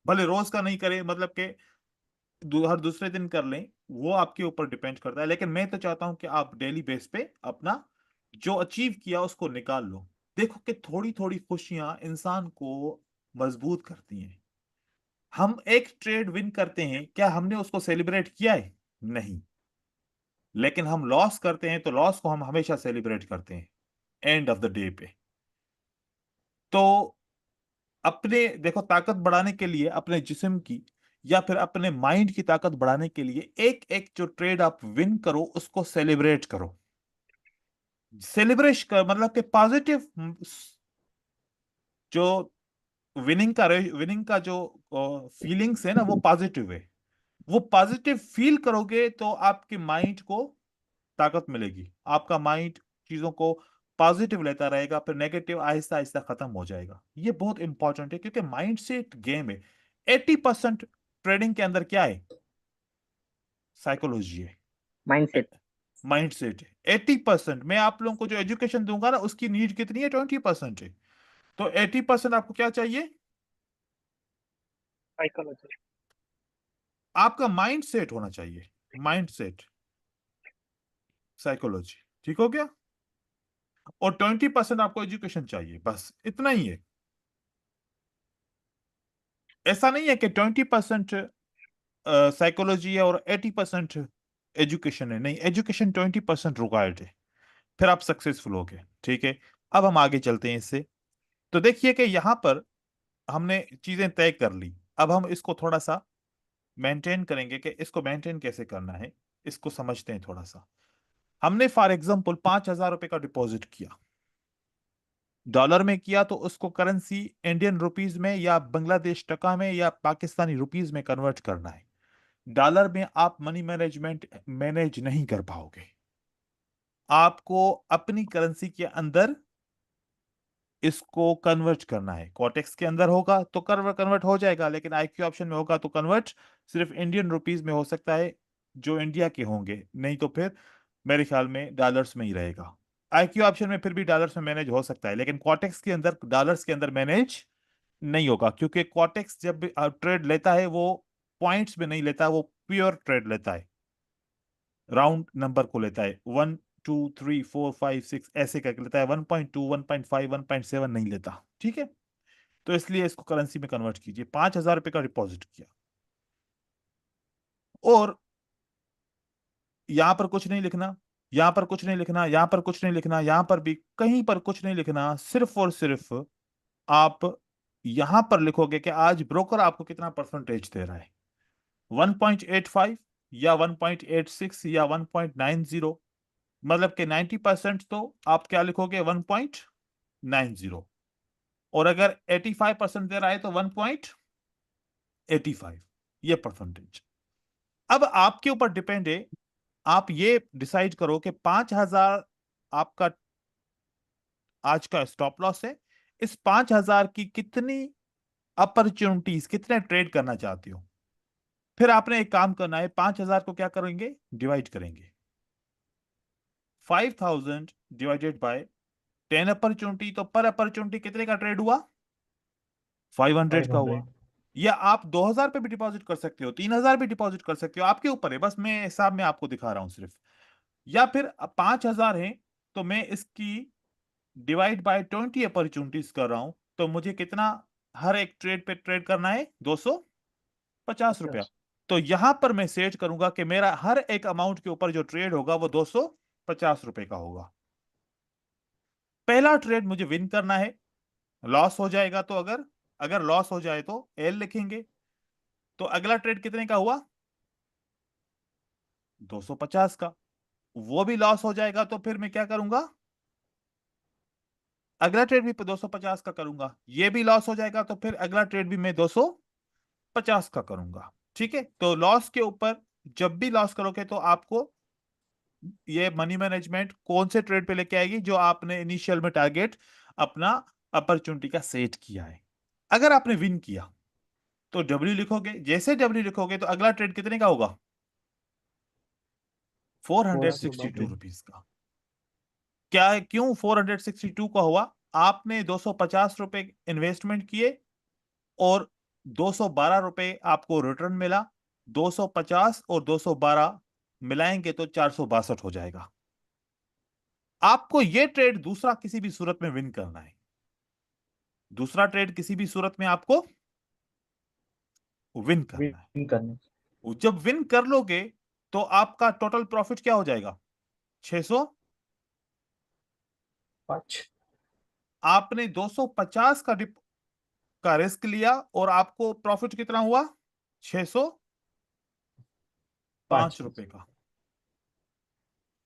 भले रोज का नहीं करें, मतलब कि हर दूसरे दिन कर लें, वो आपके ऊपर डिपेंड करता है, लेकिन मैं तो चाहता हूं कि आप डेली बेस पे अपना जो अचीव किया उसको निकाल लो। देखो कि थोड़ी थोड़ी खुशियां इंसान को मजबूत करती हैं। हम एक ट्रेड विन करते हैं, क्या हमने उसको सेलिब्रेट किया है? नहीं। लेकिन हम लॉस करते हैं तो लॉस को हम हमेशा सेलिब्रेट करते हैं एंड ऑफ द डे पे। तो अपने देखो, ताकत बढ़ाने के लिए अपने जिस्म की या फिर अपने माइंड की ताकत बढ़ाने के लिए एक एक जो ट्रेड आप विन करो उसको सेलिब्रेट करो। सेलिब्रेशन कर मतलब कि पॉजिटिव जो विनिंग का जो फीलिंग्स है ना वो पॉजिटिव है। वो पॉजिटिव फील करोगे तो आपके माइंड को ताकत मिलेगी, आपका माइंड चीजों को पॉजिटिव लेता रहेगा, फिर नेगेटिव आहिस्ता आहिस्ता खत्म हो जाएगा। ये बहुत इंपॉर्टेंट है क्योंकि माइंड सेट गेम है। 80% ट्रेडिंग के अंदर क्या है? साइकोलॉजी है, माइंडसेट। माइंड सेट है। 80% मैं आप लोगों को जो एजुकेशन दूंगा ना उसकी नीड कितनी है? 20% है। तो 80% आपको क्या चाहिए? साइकोलॉजी। आपका माइंड सेट होना चाहिए। माइंड सेट, साइकोलॉजी, ठीक हो गया? और 20% आपको एजुकेशन चाहिए, बस इतना ही है। ऐसा नहीं है कि 20% साइकोलॉजी है और 80% एजुकेशन है, नहीं, एजुकेशन 20% रिक्वायर्ड है, फिर आप सक्सेसफुल हो गए। ठीक है, अब हम आगे चलते हैं इससे। तो देखिए कि यहां पर हमने चीजें तय कर ली। अब हम इसको थोड़ा सा मेंटेन करेंगे कि इसको मेंटेन कैसे करना है, इसको समझते हैं थोड़ा सा। हमने फॉर एग्जांपल 5,000 रुपए का डिपॉजिट किया, डॉलर में किया, तो उसको करेंसी इंडियन रुपीज में या बांग्लादेश टका में या पाकिस्तानी रुपीज में कन्वर्ट करना है। डॉलर में आप मनी मैनेजमेंट मैनेज नहीं कर पाओगे। आपको अपनी करेंसी के अंदर इसको कन्वर्ट करना है। कॉटेक्स के अंदर होगा तो कन्वर्ट हो जाएगा, लेकिन आईक्यू ऑप्शन में होगा तो कन्वर्ट सिर्फ इंडियन रुपीज में हो सकता है, जो इंडिया के होंगे, नहीं तो फिर मेरे ख्याल में डॉलर्स में ही रहेगा। आईक्यू ऑप्शन में फिर भी डॉलर्स में मैनेज हो सकता है, लेकिन कॉटेक्स के अंदर डॉलर्स के अंदर मैनेज नहीं होगा, क्योंकि कॉटेक्स जब ट्रेड लेता है वो पॉइंट्स में नहीं लेता, वो प्योर ट्रेड लेता है, राउंड नंबर को लेता है। 1 2 3 4 5 6 ऐसे करके लेता है, 1.2 1.5 1.7 नहीं लेता। ठीक है, तो इसलिए इसको करेंसी में कन्वर्ट कीजिए। 5,000 रुपए का डिपॉजिट किया और यहां पर कुछ नहीं लिखना, यहां पर कुछ नहीं लिखना, यहां पर कुछ नहीं लिखना, यहां पर भी कहीं पर कुछ नहीं लिखना। सिर्फ और सिर्फ आप यहां पर लिखोगे कि आज ब्रोकर आपको कितना परसेंटेज दे रहा है, 1.85 या 1.86 या 1.90। मतलब कि 90% तो आप क्या लिखोगे? 1.90। और अगर 85% दे रहा है तो 1.85, ये परसेंटेज। अब आपके ऊपर डिपेंड है, आप ये डिसाइड करो कि 5,000 आपका आज का स्टॉप लॉस है। इस 5,000 की कितनी अपॉर्चुनिटीज, कितने ट्रेड करना चाहते हो? फिर आपने एक काम करना है, 5,000 को क्या करेंगे? डिवाइड करेंगे। 5,000 डिवाइडेड बाय 10 अपॉर्चुनिटी, तो पर अपॉर्चुनिटी कितने का ट्रेड हुआ? 500 फाइव का हुआ। हंड्रेड या आप 2,000 पे भी डिपॉजिट कर सकते हो, 3,000 भी डिपॉजिट कर सकते हो, आपके ऊपर है, बस मैं हिसाब में आपको दिखा रहा हूं सिर्फ। या फिर 5,000 है तो मैं इसकी डिवाइड बाय 20 अपॉर्चुनिटीज कर रहा हूं, तो मुझे कितना हर एक ट्रेड पे ट्रेड करना है? 250 रुपया। 50। तो यहां पर मैं सेट करूंगा कि मेरा हर एक अमाउंट के ऊपर जो ट्रेड होगा वो 250 रुपए का होगा। पहला ट्रेड मुझे विन करना है। लॉस हो जाएगा तो अगर अगर लॉस हो जाए तो एल लिखेंगे। तो अगला ट्रेड कितने का हुआ? 250 का। वो भी लॉस हो जाएगा तो फिर मैं क्या करूंगा? अगला ट्रेड भी 250 का करूंगा। ये भी लॉस हो जाएगा तो फिर अगला ट्रेड भी मैं 250 का करूंगा। ठीक है, तो लॉस के ऊपर जब भी लॉस करोगे तो आपको ये मनी मैनेजमेंट कौन से ट्रेड पे लेके आएगी? जो आपने इनिशियल में टारगेट अपना अपॉर्चुनिटी का सेट किया है। अगर आपने विन किया तो डब्ल्यू लिखोगे। जैसे डब्ल्यू लिखोगे तो अगला ट्रेड कितने का होगा? Four four hundred sixty two sixty rupees का। क्या है, क्यों 462 का हुआ? आपने 250 रुपए इन्वेस्टमेंट किए और 212 रुपए आपको रिटर्न मिला। 250 और 212 मिलाएंगे तो 462 हो जाएगा। आपको ये ट्रेड दूसरा किसी भी सूरत में विन करना है। दूसरा ट्रेड किसी भी सूरत में आपको विन करना है। विन करने। जब विन कर लोगे तो आपका टोटल प्रॉफिट क्या हो जाएगा? 600। 5। आपने 250 का रिस्क लिया और आपको प्रॉफिट कितना हुआ? 605 5। रुपए का।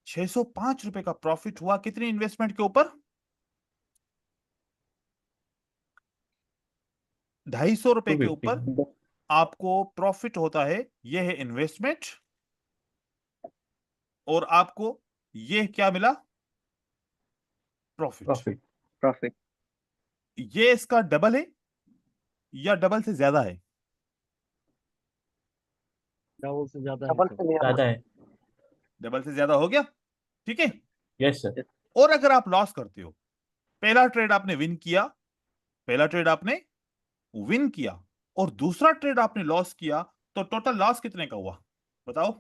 605 रुपए का प्रॉफिट हुआ कितनी इन्वेस्टमेंट के ऊपर? ₹250 के 250 ऊपर आपको प्रॉफिट होता है, ये है इन्वेस्टमेंट, और आपको ये क्या मिला? प्रॉफिट। प्रॉफिट। प्रॉफिट। ये इसका डबल है या डबल से ज्यादा है? डबल से ज्यादा है डबल सर। से लिया ज्यादा है। डबल से ज्यादा हो गया, ठीक है। Yes sir. और अगर आप लॉस करते हो, पहला ट्रेड आपने विन किया, पहला ट्रेड आपने विन किया और दूसरा ट्रेड आपने लॉस किया, तो टोटल लॉस कितने का हुआ बताओ?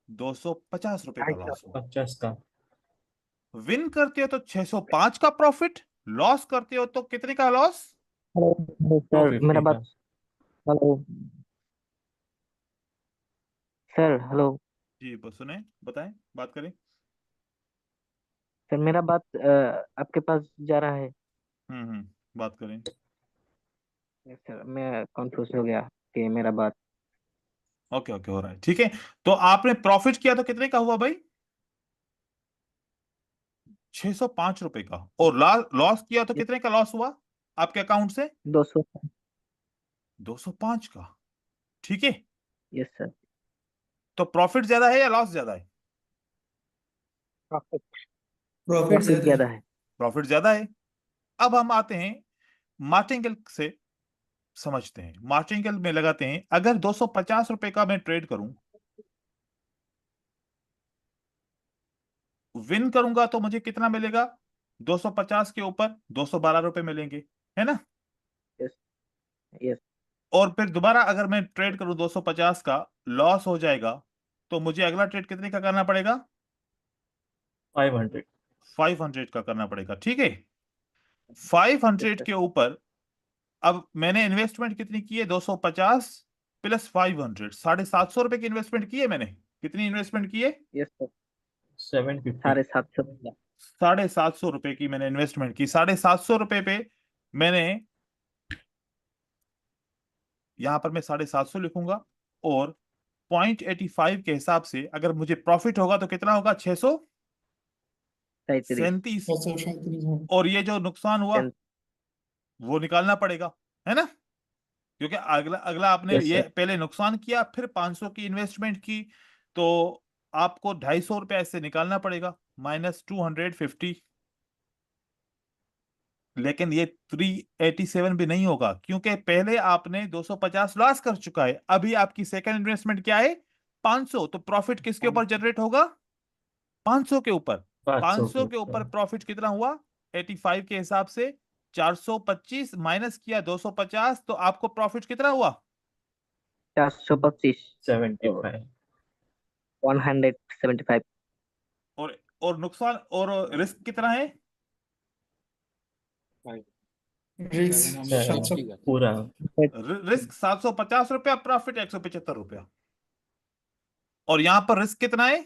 ₹250 का लॉस हुआ। 50 का। विन करते हो तो 605 का प्रॉफिट, लॉस करते हो तो कितने का लॉस? हेलो सर, 250 मेरा का। बात। हेलो सर, हेलो जी सुने, बताएं, बात करें। सर, मेरा बात आपके पास जा रहा है। बात करें। सर, मैं कंफ्यूज हो गया कि मेरा बात। ओके ओके, हो रहा है, ठीक है। तो आपने प्रॉफिट किया तो कितने का हुआ भाई? ₹605 का। और लॉस किया तो कितने का लॉस हुआ आपके अकाउंट से? 200। 205 का, ठीक है। Yes sir. तो प्रॉफिट ज्यादा है या लॉस ज्यादा है? प्रॉफिट। प्रॉफिट प्रॉफिट ज्यादा ज्यादा है। है। प्रॉफिट ज्यादा है। अब हम आते हैं मार्टिंगल से, समझते हैं। मार्टिंगल में लगाते हैं, अगर ₹250 का मैं ट्रेड करूं, विन करूंगा तो मुझे कितना मिलेगा? 250 के ऊपर ₹212 मिलेंगे, है ना। यस। यस। और फिर दोबारा अगर मैं ट्रेड करूं 250 का, लॉस हो जाएगा, तो मुझे अगला ट्रेड कितने का करना पड़ेगा? 500। 500 का करना पड़ेगा, ठीक है। Yes 500 sir. के ऊपर अब मैंने इन्वेस्टमेंट कितनी की है? 250 प्लस 500, ₹750 की इन्वेस्टमेंट की है मैंने। कितनी इन्वेस्टमेंट की है? Yes sir. 750। 750। ₹750 की मैंने इन्वेस्टमेंट की। ₹750 पे मैंने, यहां पर मैं 750 लिखूंगा, और 0.85 के हिसाब से अगर मुझे प्रॉफिट होगा तो कितना होगा? 37। 637। 637। और ये जो नुकसान हुआ वो निकालना पड़ेगा, है ना, क्योंकि अगला अगला आपने यस ये सर। पहले नुकसान किया, फिर 500 की इन्वेस्टमेंट की, तो आपको ₹250 ऐसे निकालना पड़ेगा, -250। लेकिन ये 387 भी नहीं होगा, क्योंकि पहले आपने 250 लॉस कर चुका है, अभी आपकी सेकंड इन्वेस्टमेंट क्या है? 500। तो प्रॉफिट किसके ऊपर जनरेट होगा? 500 के ऊपर। 500 500 के ऊपर प्रॉफिट कितना हुआ 85 के हिसाब से? 425 माइनस किया 250, तो आपको प्रॉफिट कितना हुआ? 425। 75। 175। और नुकसान और रिस्क कितना है? रिस्क 700। पूरा रिस्क ₹750, प्रॉफिट ₹175। और यहां पर रिस्क कितना है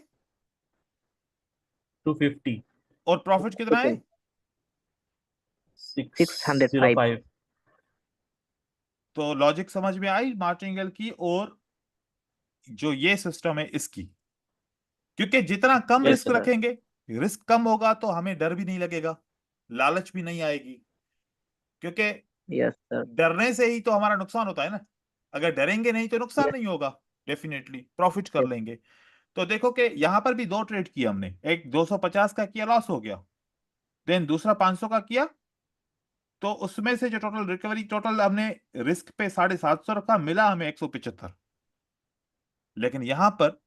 250। और प्रॉफिट कितना है? 605। 605। तो लॉजिक समझ में आई मार्टिंगेल की, और जो ये सिस्टम है इसकी। क्योंकि जितना कम यस रिस्क सर। रखेंगे, रिस्क कम होगा तो हमें डर भी नहीं लगेगा, लालच भी नहीं आएगी। क्योंकि यस सर। डरने से ही तो हमारा नुकसान होता है ना। अगर डरेंगे नहीं तो नुकसान यस। नहीं होगा, डेफिनेटली प्रॉफिट कर यस। लेंगे। तो देखो कि यहां पर भी दो ट्रेड किया हमने, एक 250 का किया, लॉस हो गया। देन दूसरा 500 का किया, तो उसमें से जो टोटल रिकवरी, टोटल हमने रिस्क पे 750 रखा, मिला हमें 175। लेकिन यहां पर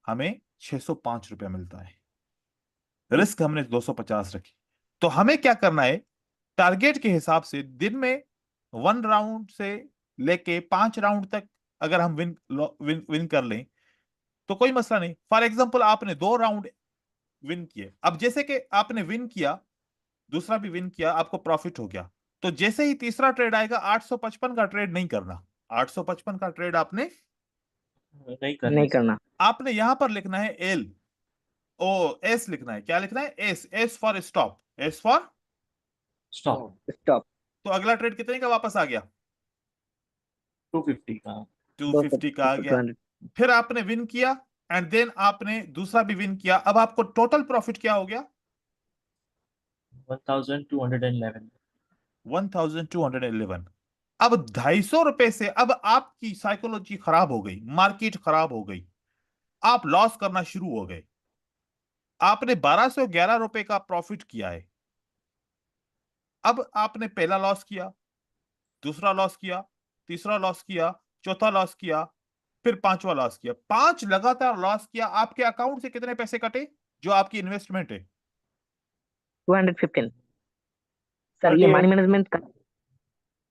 हमें ₹605 मिलता है, रिस्क हमने 250 रखी। तो हमें क्या करना है? टारगेट के हिसाब से दिन में 1 राउंड से लेके 5 राउंड तक अगर हम विन विन विन कर लें तो कोई मसला नहीं। फॉर एग्जांपल आपने 2 राउंड विन किए, अब जैसे कि आपने विन किया, दूसरा भी विन किया, आपको प्रॉफिट हो गया, तो जैसे ही तीसरा ट्रेड आएगा 855 का ट्रेड नहीं करना। 855 का ट्रेड आपने नहीं करना नहीं सर। करना। आपने यहां पर लिखना है एस लिखना है। क्या लिखना है? S for stop, S for. Stop. Stop. तो अगला ट्रेड कितने का वापस आ गया? 250 का। 250 का आ गया। 200। फिर आपने विन किया, एंड देन आपने दूसरा भी विन किया। अब आपको टोटल प्रॉफिट क्या हो गया? 1211। 1211। अब 250 रुपए से अब आपकी साइकोलॉजी खराब हो गई, मार्केट खराब हो गई, आप लॉस करना शुरू हो गए। आपने 1211 रुपए का प्रॉफिट किया है। अब आपने पहला लॉस किया, दूसरा लॉस किया, तीसरा लॉस किया, चौथा लॉस किया, फिर पांचवा लॉस किया। 5 लगातार लॉस किया। आपके अकाउंट से कितने पैसे कटे जो आपकी इन्वेस्टमेंट है? 215। सर ये 38 मनी मैनेजमेंट का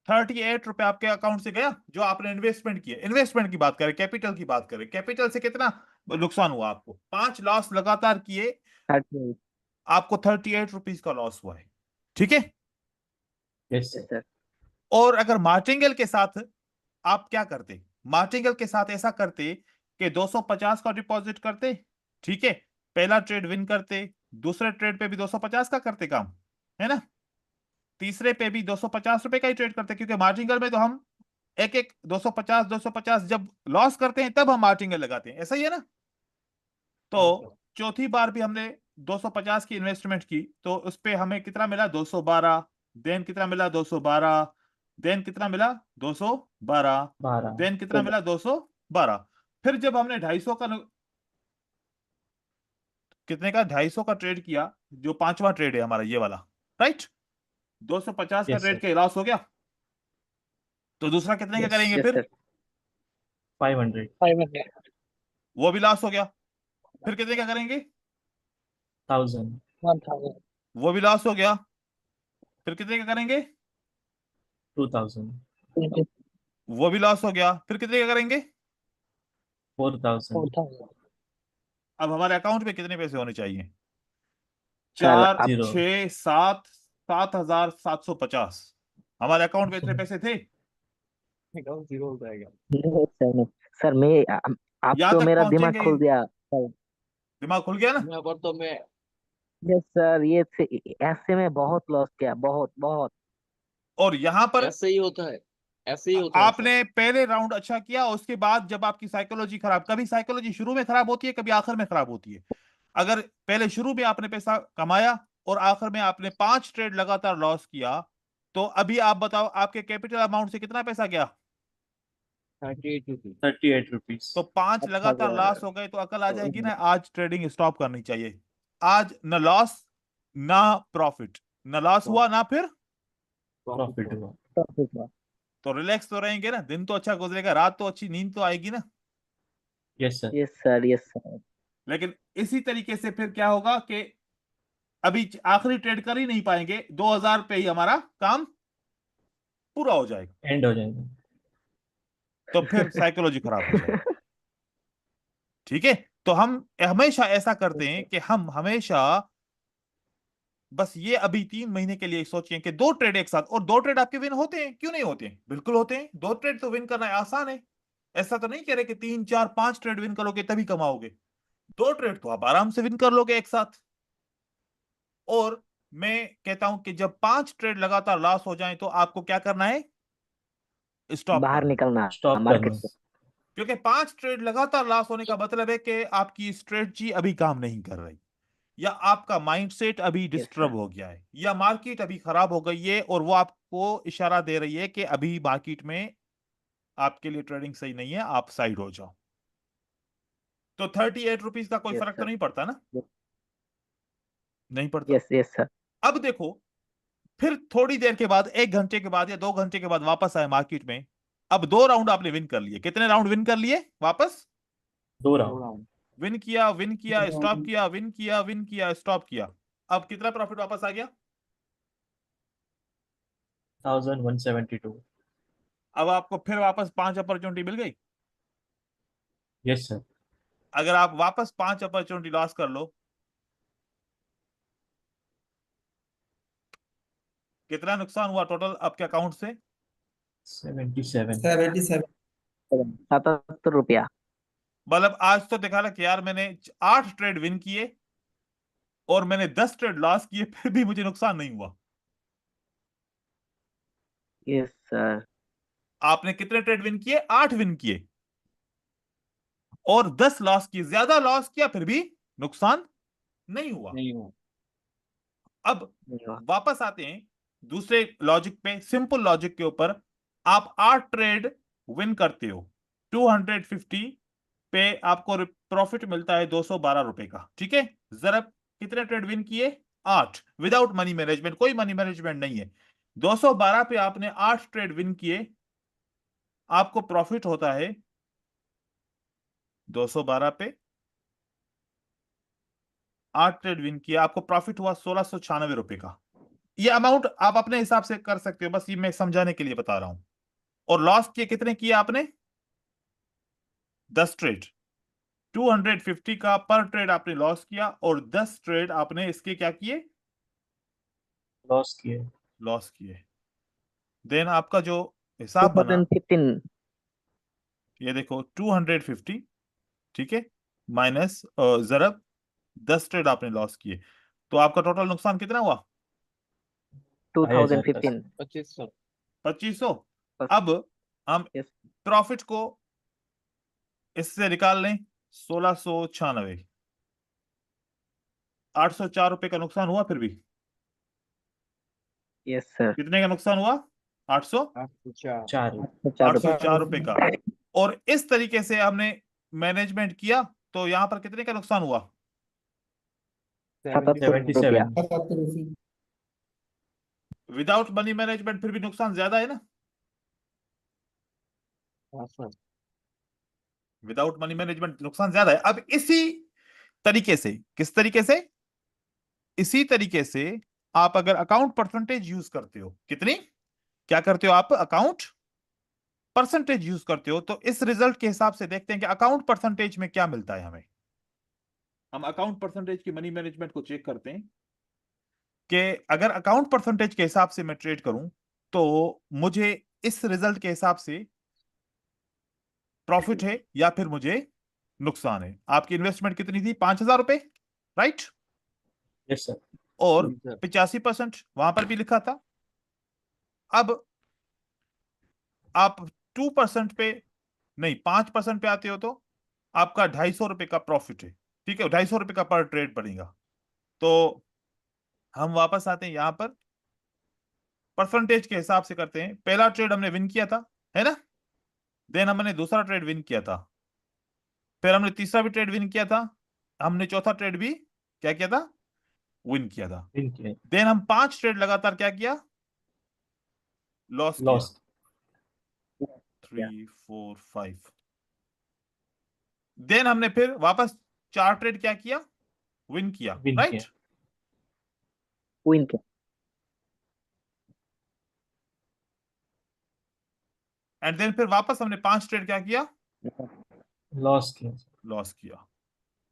38 रुपए आपके अकाउंट से गया जो आपने इन्वेस्टमेंट किया। इन्वेस्टमेंट की बात करें, कैपिटल की बात करें, कैपिटल से कितना नुकसान हुआ आपको? 5 लॉस लगातार किए, 38। आपको 38 रुपीज का लॉस हुआ है। ठीक है। Yes yes sir. सर। और अगर मार्टिंगल के साथ आप क्या करते? मार्टिंगल के साथ ऐसा करते कि 250 का डिपॉजिट करते। ठीक है। पहला ट्रेड विन करते, दूसरे ट्रेड पे भी 250 का करते काम, है ना? तीसरे पे भी 250 रुपए का ही ट्रेड करते, क्योंकि मार्जिनल में तो हम एक एक 250 जब लॉस करते हैं तब हम मार्जिनल लगाते हैं, ऐसा ही है ना? तो चौथी बार भी हमने 250 की इन्वेस्टमेंट की तो उस पे हमें कितना मिला? 212। देन कितना मिला? 212। देन कितना मिला? 212। 12। देन कितना मिला? 212। फिर जब हमने 250 का कितने का 250 का ट्रेड किया, जो पांचवा ट्रेड है हमारा ये वाला, राइट? 250 का यस ट्रेड सर। के लॉस हो गया, तो दूसरा कितने का यस करेंगे यस फिर? सर। 500। 500। वो भी लॉस हो गया। फिर कितने का करेंगे? 1000। 1000। वो भी लॉस हो गया। फिर कितने का करेंगे? 2000। वो भी लॉस हो गया। फिर कितने का करेंगे? 4000। 4000। अब हमारे अकाउंट में कितने पैसे होने चाहिए? सर 4, आप 0। 6, 7, 7,750। हमारे अकाउंट में इतने पैसे थे? अकाउंट जीरो हो जाएगा। नहीं सर, नहीं सर। आप यहां तो तक मेरा दिमाग पहुंचेंगे? खोल दिया सर। दिमाग खुल गया ना? यहाँ पर तो मैं यस सर, ऐसे में बहुत लॉस किया, बहुत बहुत। और यहां पर ऐसे ही होता है, ऐसे ही होता है सर। आपने पहले राउंड अच्छा किया, उसके बाद जब आपकी साइकोलॉजी खराब, कभी साइकोलॉजी शुरू में खराब होती है, कभी आखिर में खराब होती है। अगर पहले शुरू में आपने पैसा कमाया और आखिर में आपने 5 ट्रेड लगातार लॉस किया, तो अभी आप बताओ आपके कैपिटल अमाउंट से कितना पैसा गया? 38 रुपीज। 38 रुपीज। तो 5 अच्छा लगातार लॉस हो गए तो अकल आ जाएगी ना, आज ट्रेडिंग स्टॉप करनी चाहिए। आज न लॉस ना प्रॉफिट, न लॉस हुआ ना फिर, प्रॉफिट हुआ। तो रिलैक्स तो रहेंगे ना, दिन तो अच्छा गुजरेगा, रात तो अच्छी नींद तो आएगी ना। Yes sir. Yes sir, yes sir. लेकिन इसी तरीके से फिर क्या होगा कि अभी आखिरी ट्रेड कर ही नहीं पाएंगे, 2000 पे ही हमारा काम पूरा हो जाएगा, एंड हो जाएगा। तो फिर साइकोलॉजी खराब हो जाएगी। ठीक है। तो हम हमेशा ऐसा करते हैं कि हम हमेशा बस ये अभी 3 महीने के लिए सोचें कि 2 ट्रेड एक साथ, और 2 ट्रेड आपके विन होते हैं, क्यों नहीं होते हैं? बिल्कुल होते हैं। 2 ट्रेड तो विन करना आसान है। ऐसा तो नहीं कह रहे कि 3, 4, 5 ट्रेड विन करोगे तभी कमाओगे। 2 ट्रेड तो आप आराम से विन कर लोगे एक साथ। और मैं कहता हूं कि जब 5 ट्रेड लगातार लॉस हो जाएं तो आपको क्या करना है? स्टॉप बाहर करना है। निकलना स्टॉप मार्केट करना। से। क्योंकि 5 ट्रेड लगातार लॉस होने का मतलब है कि आपकी स्ट्रेटजी अभी काम नहीं कर रही, या आपका माइंडसेट अभी यस डिस्टर्ब सर। हो गया है, या मार्केट अभी खराब हो गई है और वो आपको इशारा दे रही है कि अभी मार्केट में आपके लिए ट्रेडिंग सही नहीं है, आप साइड हो जाओ। तो 38 रुपीज का कोई यस फर्क तो सर। नहीं पड़ता ना? नहीं पड़ता। Yes yes sir. अब देखो, फिर थोड़ी देर के बाद, 1 घंटे के बाद या 2 घंटे के बाद वापस आए मार्केट में। अब 2 राउंड आपने विन कर लिए। कितने राउंड विन कर लिए वापस? 2 दो राउंड। राउंड। विन किया, विन किया, स्टॉप किया, विन किया, विन किया, स्टॉप किया। अब कितना प्रॉफिट वापस आ गया? 1172। अब आपको फिर वापस 5 अपॉर्चुनिटी मिल गई। Yes sir. अगर आप वापस 5 अपॉर्चुनिटी लॉस कर लो, कितना नुकसान हुआ टोटल आपके अकाउंट से? 77। 77। 77 रुपया। मतलब आज तो दिखा रहा कि यार मैंने 8 ट्रेड विन किए और मैंने 10 ट्रेड लॉस किए, फिर भी मुझे नुकसान नहीं हुआ। Yes sir. आपने कितने ट्रेड विन किए? 8 विन किए और 10 लॉस किए, ज्यादा लॉस किया फिर भी नुकसान नहीं हुआ। नहीं हुआ। अब नहीं हुआ। वापस आते हैं, दूसरे लॉजिक पे, सिंपल लॉजिक के ऊपर आप 8 ट्रेड विन करते हो, 250 पे आपको प्रॉफिट मिलता है 212 रुपए का, ठीक है। जरा कितने ट्रेड विन किए? 8, विदाउट मनी मैनेजमेंट, कोई मनी मैनेजमेंट नहीं है। 212 पे आपने 8 ट्रेड विन किए, आपको प्रॉफिट होता है 212 पे 8 ट्रेड विन किया, आपको प्रॉफिट हुआ 1696 रुपए का। ये अमाउंट आप अपने हिसाब से कर सकते हो, बस ये मैं समझाने के लिए बता रहा हूं। और लॉस किए कितने किए आपने? 10 ट्रेड, 250 का पर ट्रेड आपने लॉस किया, और 10 ट्रेड आपने इसके क्या किए? लॉस किए। लॉस किए। देन आपका जो हिसाब बना, 2015 ये देखो 250, ठीक है, माइनस जरब 10 ट्रेड आपने लॉस किए, तो आपका टोटल नुकसान कितना हुआ? 2015 2500 2500। बस, अब हम yes, प्रॉफिट को इससे निकाल लें, 1696, 804 रुपए का नुकसान हुआ। फिर भी yes sir, कितने का नुकसान हुआ? 804 4। 804 रुपए का। और इस तरीके से हमने मैनेजमेंट किया, तो यहां पर कितने का नुकसान हुआ? 77 रुपया। 77। 77 रुपये। विदाउट मनी मैनेजमेंट फिर भी नुकसान ज्यादा है ना? हाँ सर। विदाउट मनी मैनेजमेंट नुकसान ज्यादा है। अब इसी तरीके से, किस तरीके से? इसी तरीके से आप अगर अकाउंट परसेंटेज यूज करते हो, कितनी, क्या करते हो आप? अकाउंट परसेंटेज यूज करते हो, तो इस रिजल्ट के हिसाब से देखते हैं कि अकाउंट परसेंटेज में क्या मिलता है हमें। हम अकाउंट परसेंटेज की मनी मैनेजमेंट को चेक करते हैं कि अगर अकाउंट परसेंटेज के हिसाब से मैं ट्रेड करूं, तो मुझे इस रिजल्ट के हिसाब से प्रॉफिट है या फिर मुझे नुकसान है। आपकी इन्वेस्टमेंट कितनी थी? 5000 रुपए, राइट? Yes sir. और जी सर। 85% वहां पर भी लिखा था। अब आप 2% पे नहीं, 5% पे आते हो, तो आपका 250 रुपए का प्रॉफिट है, ठीक है, 250 रुपए का पर ट्रेड पड़ेगा। तो हम वापस आते हैं यहां पर, परसेंटेज के हिसाब से करते हैं। पहला ट्रेड हमने विन किया था, है ना? देन हमने दूसरा ट्रेड विन किया था, फिर हमने तीसरा भी ट्रेड विन किया था, हमने चौथा ट्रेड भी क्या किया था? विन किया था। इनके देन हम 5 ट्रेड लगातार क्या किया? लॉस किया। लॉस। 3 4 5। देन हमने फिर वापस 4 ट्रेड क्या किया? विन किया, विन राइट? किया। विन किया। एंड देन फिर वापस हमने 5 ट्रेड क्या किया? लॉस किया। लॉस किया।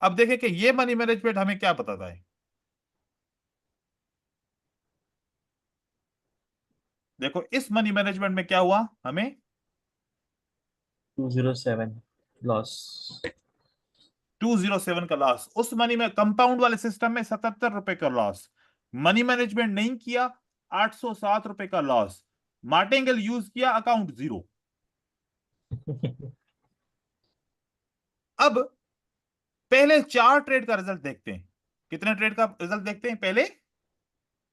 अब देखें कि ये मनी मैनेजमेंट हमें क्या बताता है। देखो इस मनी मैनेजमेंट में क्या हुआ हमें? 207 लॉस। 207 का लॉस। उस मनी में कंपाउंड वाले सिस्टम में 77 रुपए का लॉस। मनी मैनेजमेंट नहीं किया, 807 रुपए का लॉस। मार्टिंगल यूज किया, अकाउंट 0। अब पहले 4 ट्रेड का रिजल्ट देखते हैं। कितने ट्रेड का रिजल्ट देखते हैं? पहले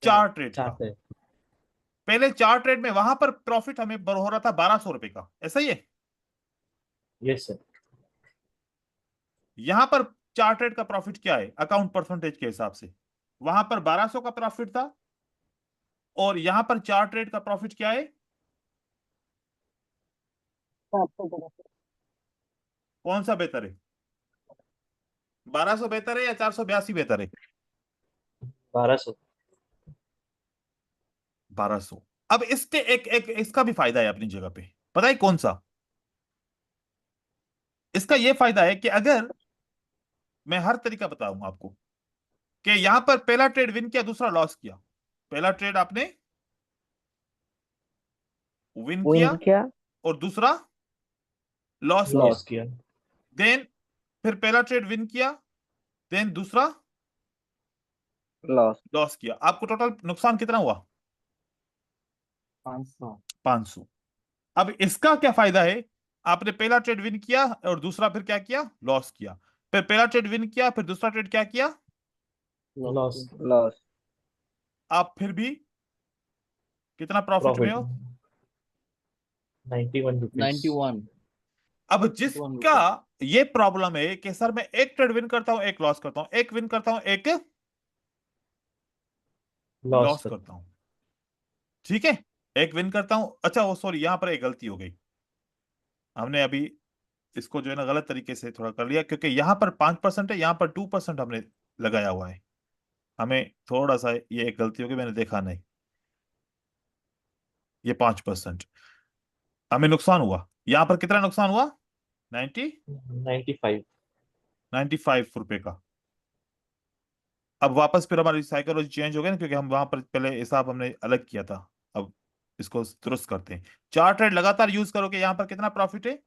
4 ट्रेड का। चाहते हैं। पहले 4 ट्रेड में वहां पर प्रॉफिट हमें हो रहा था 1200 रुपए का, ऐसा ही है? Yes sir. यहां पर 4 ट्रेड का प्रॉफिट क्या है अकाउंट परसेंटेज के हिसाब से? वहां पर 1200 का प्रॉफिट था, और यहां पर 4 ट्रेड का प्रॉफिट क्या है? कौन सा बेहतर है? 1200 बेहतर है या 482 बेहतर है? 1200। 1200। अब इसके एक एक इसका भी फायदा है अपनी जगह पे, पता है कौन सा? इसका यह फायदा है कि अगर मैं हर तरीका बताऊंगा आपको, कि यहां पर पहला ट्रेड विन किया, दूसरा लॉस किया। पहला ट्रेड आपने विन विन किया किया, और दूसरा लॉस किया। लॉस किया। देन फिर पहला ट्रेड विन किया, देन दूसरा लॉस। लॉस किया। आपको टोटल नुकसान कितना हुआ? 500। 500। अब इसका क्या फायदा है? आपने पहला ट्रेड विन किया और दूसरा फिर क्या किया? लॉस किया। फिर पहला ट्रेड विन किया, फिर दूसरा ट्रेड क्या किया? 'Loss' loss. लॉस। आप फिर भी कितना प्रॉफिट में प्रॉफिट हो? 91 रुपीज। 91 अब जिसका ये प्रॉब्लम है कि सर मैं एक ट्रेड विन करता हूं, एक लॉस करता हूं, एक विन करता हूं, एक लॉस करता हूं, ठीक है, एक विन करता हूं। अच्छा वो सॉरी, यहां पर एक गलती हो गई, हमने अभी इसको जो है ना गलत तरीके से थोड़ा कर लिया, क्योंकि यहां पर 5% है, यहां पर 2% हमने लगाया हुआ है। हमें थोड़ा सा ये एक गलती हो गई, मैंने देखा नहीं, ये 5% हमें नुकसान हुआ। यहां पर कितना नुकसान हुआ? 95। 95 रुपए का। अब वापस फिर हमारी साइकोलॉजी चेंज हो गई ना, क्योंकि हम वहां पर पहले हिसाब हमने अलग किया था। अब इसको दुरुस्त करते हैं। 4 ट्रेड लगातार यूज करोगे, यहां पर कितना प्रॉफिट है?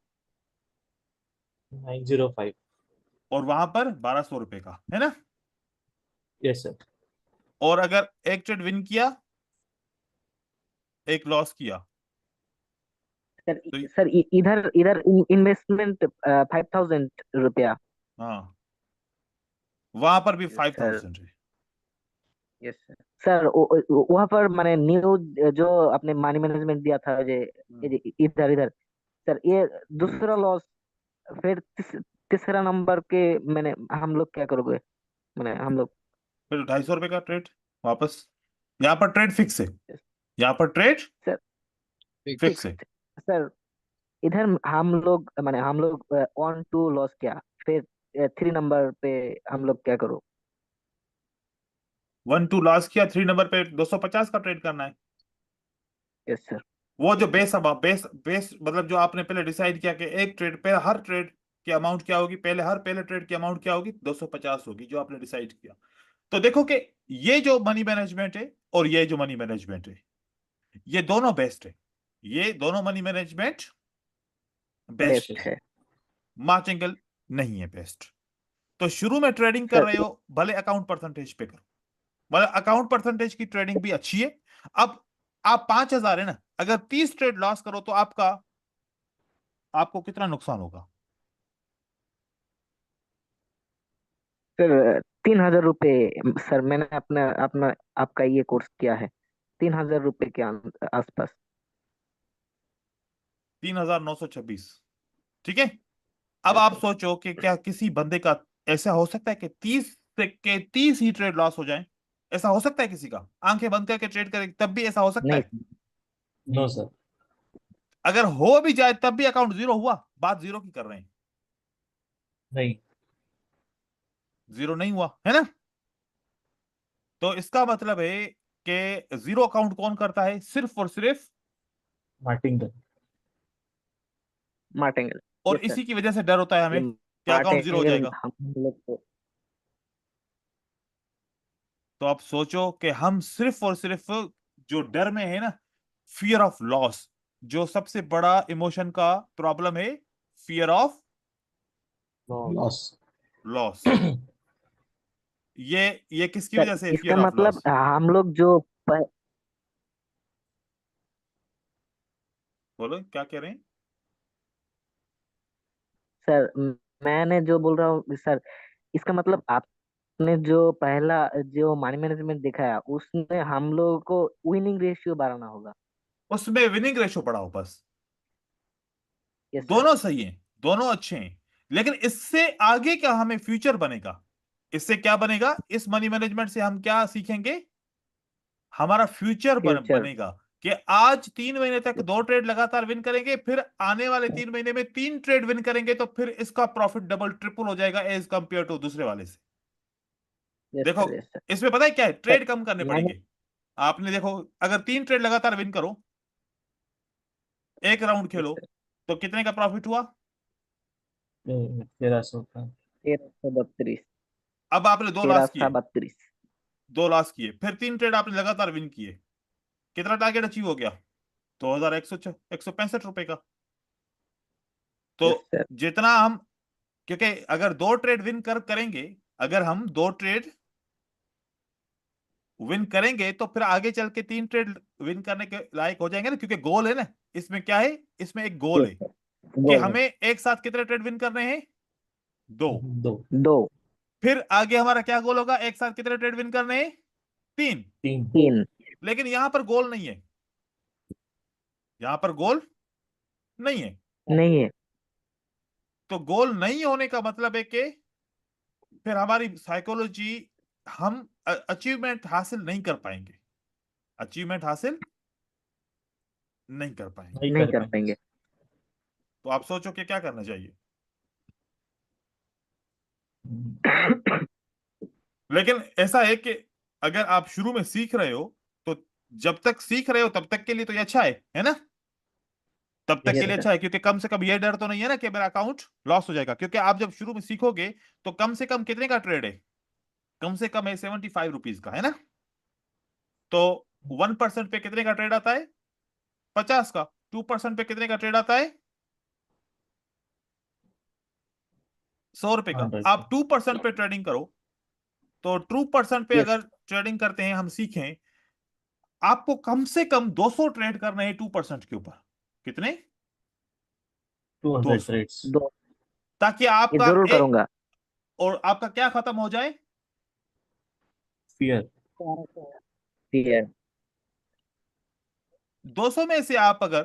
905। और वहां पर 1200 रुपए का है ना। Yes sir. और अगर एक ट्रेड विन किया, एक लॉस किया, सर तो सर इधर इधर इन्वेस्टमेंट 5,000 रुपया। हाँ, वहां पर भी सर 5000 है। Yes sir. सर वहाँ पर मैंने न्यूज जो आपने मनी मैनेजमेंट दिया था इधर इधर सर, ये दूसरा लॉस, फिर तीसरा नंबर के मैंने हम लोग क्या करोगे, मैंने हम लोग। फिर 250 रुपए का ट्रेड वापस। यहाँ पर ट्रेड फिक्स है, यहाँ पर ट्रेड सर फिक्स है। सर इधर हम लोग 1 2 लॉस किया, फिर 3 नंबर पे हम लोग क्या करो। 1 2 लॉस किया, 3 नंबर पे 250 का ट्रेड करना है। Yes sir. वो जो बेस अब बेस बेस मतलब जो आपने पहले डिसाइड किया कि एक ट्रेड पे हर ट्रेड की अमाउंट क्या होगी, पहले ट्रेड की अमाउंट क्या होगी, 250 होगी, जो आपने डिसाइड किया। तो देखो कि ये जो मनी मैनेजमेंट है और ये जो मनी मैनेजमेंट है, ये दोनों बेस्ट है। ये दोनों मनी मैनेजमेंट बेस्ट बेस्ट है, है मार्चिंगल नहीं है बेस्ट। तो शुरू में ट्रेडिंग कर सर। रहे हो, भले अकाउंट परसेंटेज पे करो, भले अकाउंट परसेंटेज की ट्रेडिंग भी अच्छी है। अब आप 5000 है ना, अगर 30 ट्रेड लॉस करो तो आपको कितना नुकसान होगा? सर 3,000 रुपये। सर मैंने अपना अपना आपका ये कोर्स किया है, 3,000 रुपये के आसपास। 3926, ठीक है। अब यस आप सर। सोचो कि क्या किसी बंदे का ऐसा हो सकता है कि 30 ही ट्रेड लॉस हो जाए? ऐसा हो सकता है किसी का? आंखें बंद करके ट्रेड करे तब भी ऐसा हो सकता नहीं है? No sir. अगर हो भी जाए तब भी अकाउंट जीरो हुआ? बात जीरो की कर रहे हैं, नहीं। जीरो नहीं हुआ है ना। तो इसका मतलब है कि जीरो अकाउंट कौन करता है? सिर्फ और सिर्फ मार्टिंगटन। मार्टिंगल। और यस सर। इसी की वजह से डर होता है ये हमें कि अकाउंट जीरो हो मार्टिंगल जाएगा। हम लोग को। तो आप सोचो कि हम सिर्फ और सिर्फ जो डर में है ना, फियर ऑफ लॉस, जो सबसे बड़ा इमोशन का प्रॉब्लम है, फियर ऑफ लॉस। लॉस। ये किसकी सर वजह से इसका फियर ऑफ मतलब लॉस? हम लोग जो बोलो क्या कह रहे हैं? सर मैंने जो बोल रहा हूँ सर, इसका मतलब आपने जो पहला जो मनी मैनेजमेंट दिखाया उसमें हम लोगों को विनिंग रेशियो बढ़ाना होगा। उसमें विनिंग रेशो बढ़ाओ बस। Yes sir. दोनों सही हैं, दोनों अच्छे हैं, लेकिन इससे आगे क्या हमें फ्यूचर बनेगा? इससे क्या बनेगा? इस मनी मैनेजमेंट से हम क्या सीखेंगे? हमारा फ्यूचर फ्यूचर। बनेगा कि आज 3 महीने तक 2 ट्रेड लगातार विन करेंगे, फिर आने वाले 3 महीने में 3 ट्रेड विन करेंगे, तो फिर इसका प्रॉफिट डबल ट्रिपल हो जाएगा एज कंपेयर टू दूसरे वाले से। यस देखो, सर। Yes sir. इसमें पता है क्या है? सर ट्रेड कम करने मैंने पड़ेंगे। आपने देखो, अगर 3 ट्रेड लगातार विन करो, एक राउंड यस खेलो, सर तो कितने का प्रॉफिट हुआ? 1300 का। 1332। अब आपने दो तेरह लॉस सा किए, 32। 2 लॉस किए, फिर 3 ट्रेड आपने लगातार विन किए, कितना टारगेट अचीव हो गया? 2165 रुपए का। तो यस सर। जितना हम, क्योंकि अगर 2 ट्रेड विन करेंगे, अगर हम 2 ट्रेड विन करेंगे तो फिर आगे चल के 3 ट्रेड विन करने के लायक हो जाएंगे ना, क्योंकि गोल है ना। इसमें क्या है? इसमें एक गोल यस है सर। कि गोल है हमें एक साथ कितने ट्रेड विन करने हैं? 2। दो। 2। फिर आगे हमारा क्या गोल होगा? एक साथ कितने ट्रेड विन करने हैं? 3। 3। 3। लेकिन यहां पर गोल नहीं है, यहाँ पर गोल नहीं है। नहीं है। तो गोल नहीं होने का मतलब है कि फिर हमारी साइकोलॉजी, हम अचीवमेंट हासिल नहीं कर पाएंगे, अचीवमेंट हासिल नहीं कर पाएंगे। नहीं नहीं कर कर पाएंगे। पाएंगे। तो आप सोचो कि क्या करना चाहिए। लेकिन ऐसा है कि अगर आप शुरू में सीख रहे हो तो जब तक सीख रहे हो तब तक के लिए तो ये अच्छा है ना? तब तक यस के लिए सर। अच्छा है, क्योंकि कम से कम ये डर तो नहीं है ना कि मेरा अकाउंट लॉस हो जाएगा। क्योंकि आप जब शुरू में सीखोगे तो कम से कम कितने का ट्रेड है? कम से कम है 75 रुपीज का, है ना? तो 1% पे कितने का ट्रेड आता है? 50 का। 2% पे कितने का ट्रेड आता है? 100 रुपए का। 100 आप 2% पे ट्रेडिंग करो तो 2% पे यस। अगर ट्रेडिंग करते हैं, हम सीखें, आपको कम से कम 200 ट्रेड करने हैं 2% के ऊपर। कितने? 200 200। ट्रेड्स। दो। ताकि ये आपका जरूर करूंगा। और आपका क्या खत्म हो जाए? फियर। ठीक है। 200 में से आप अगर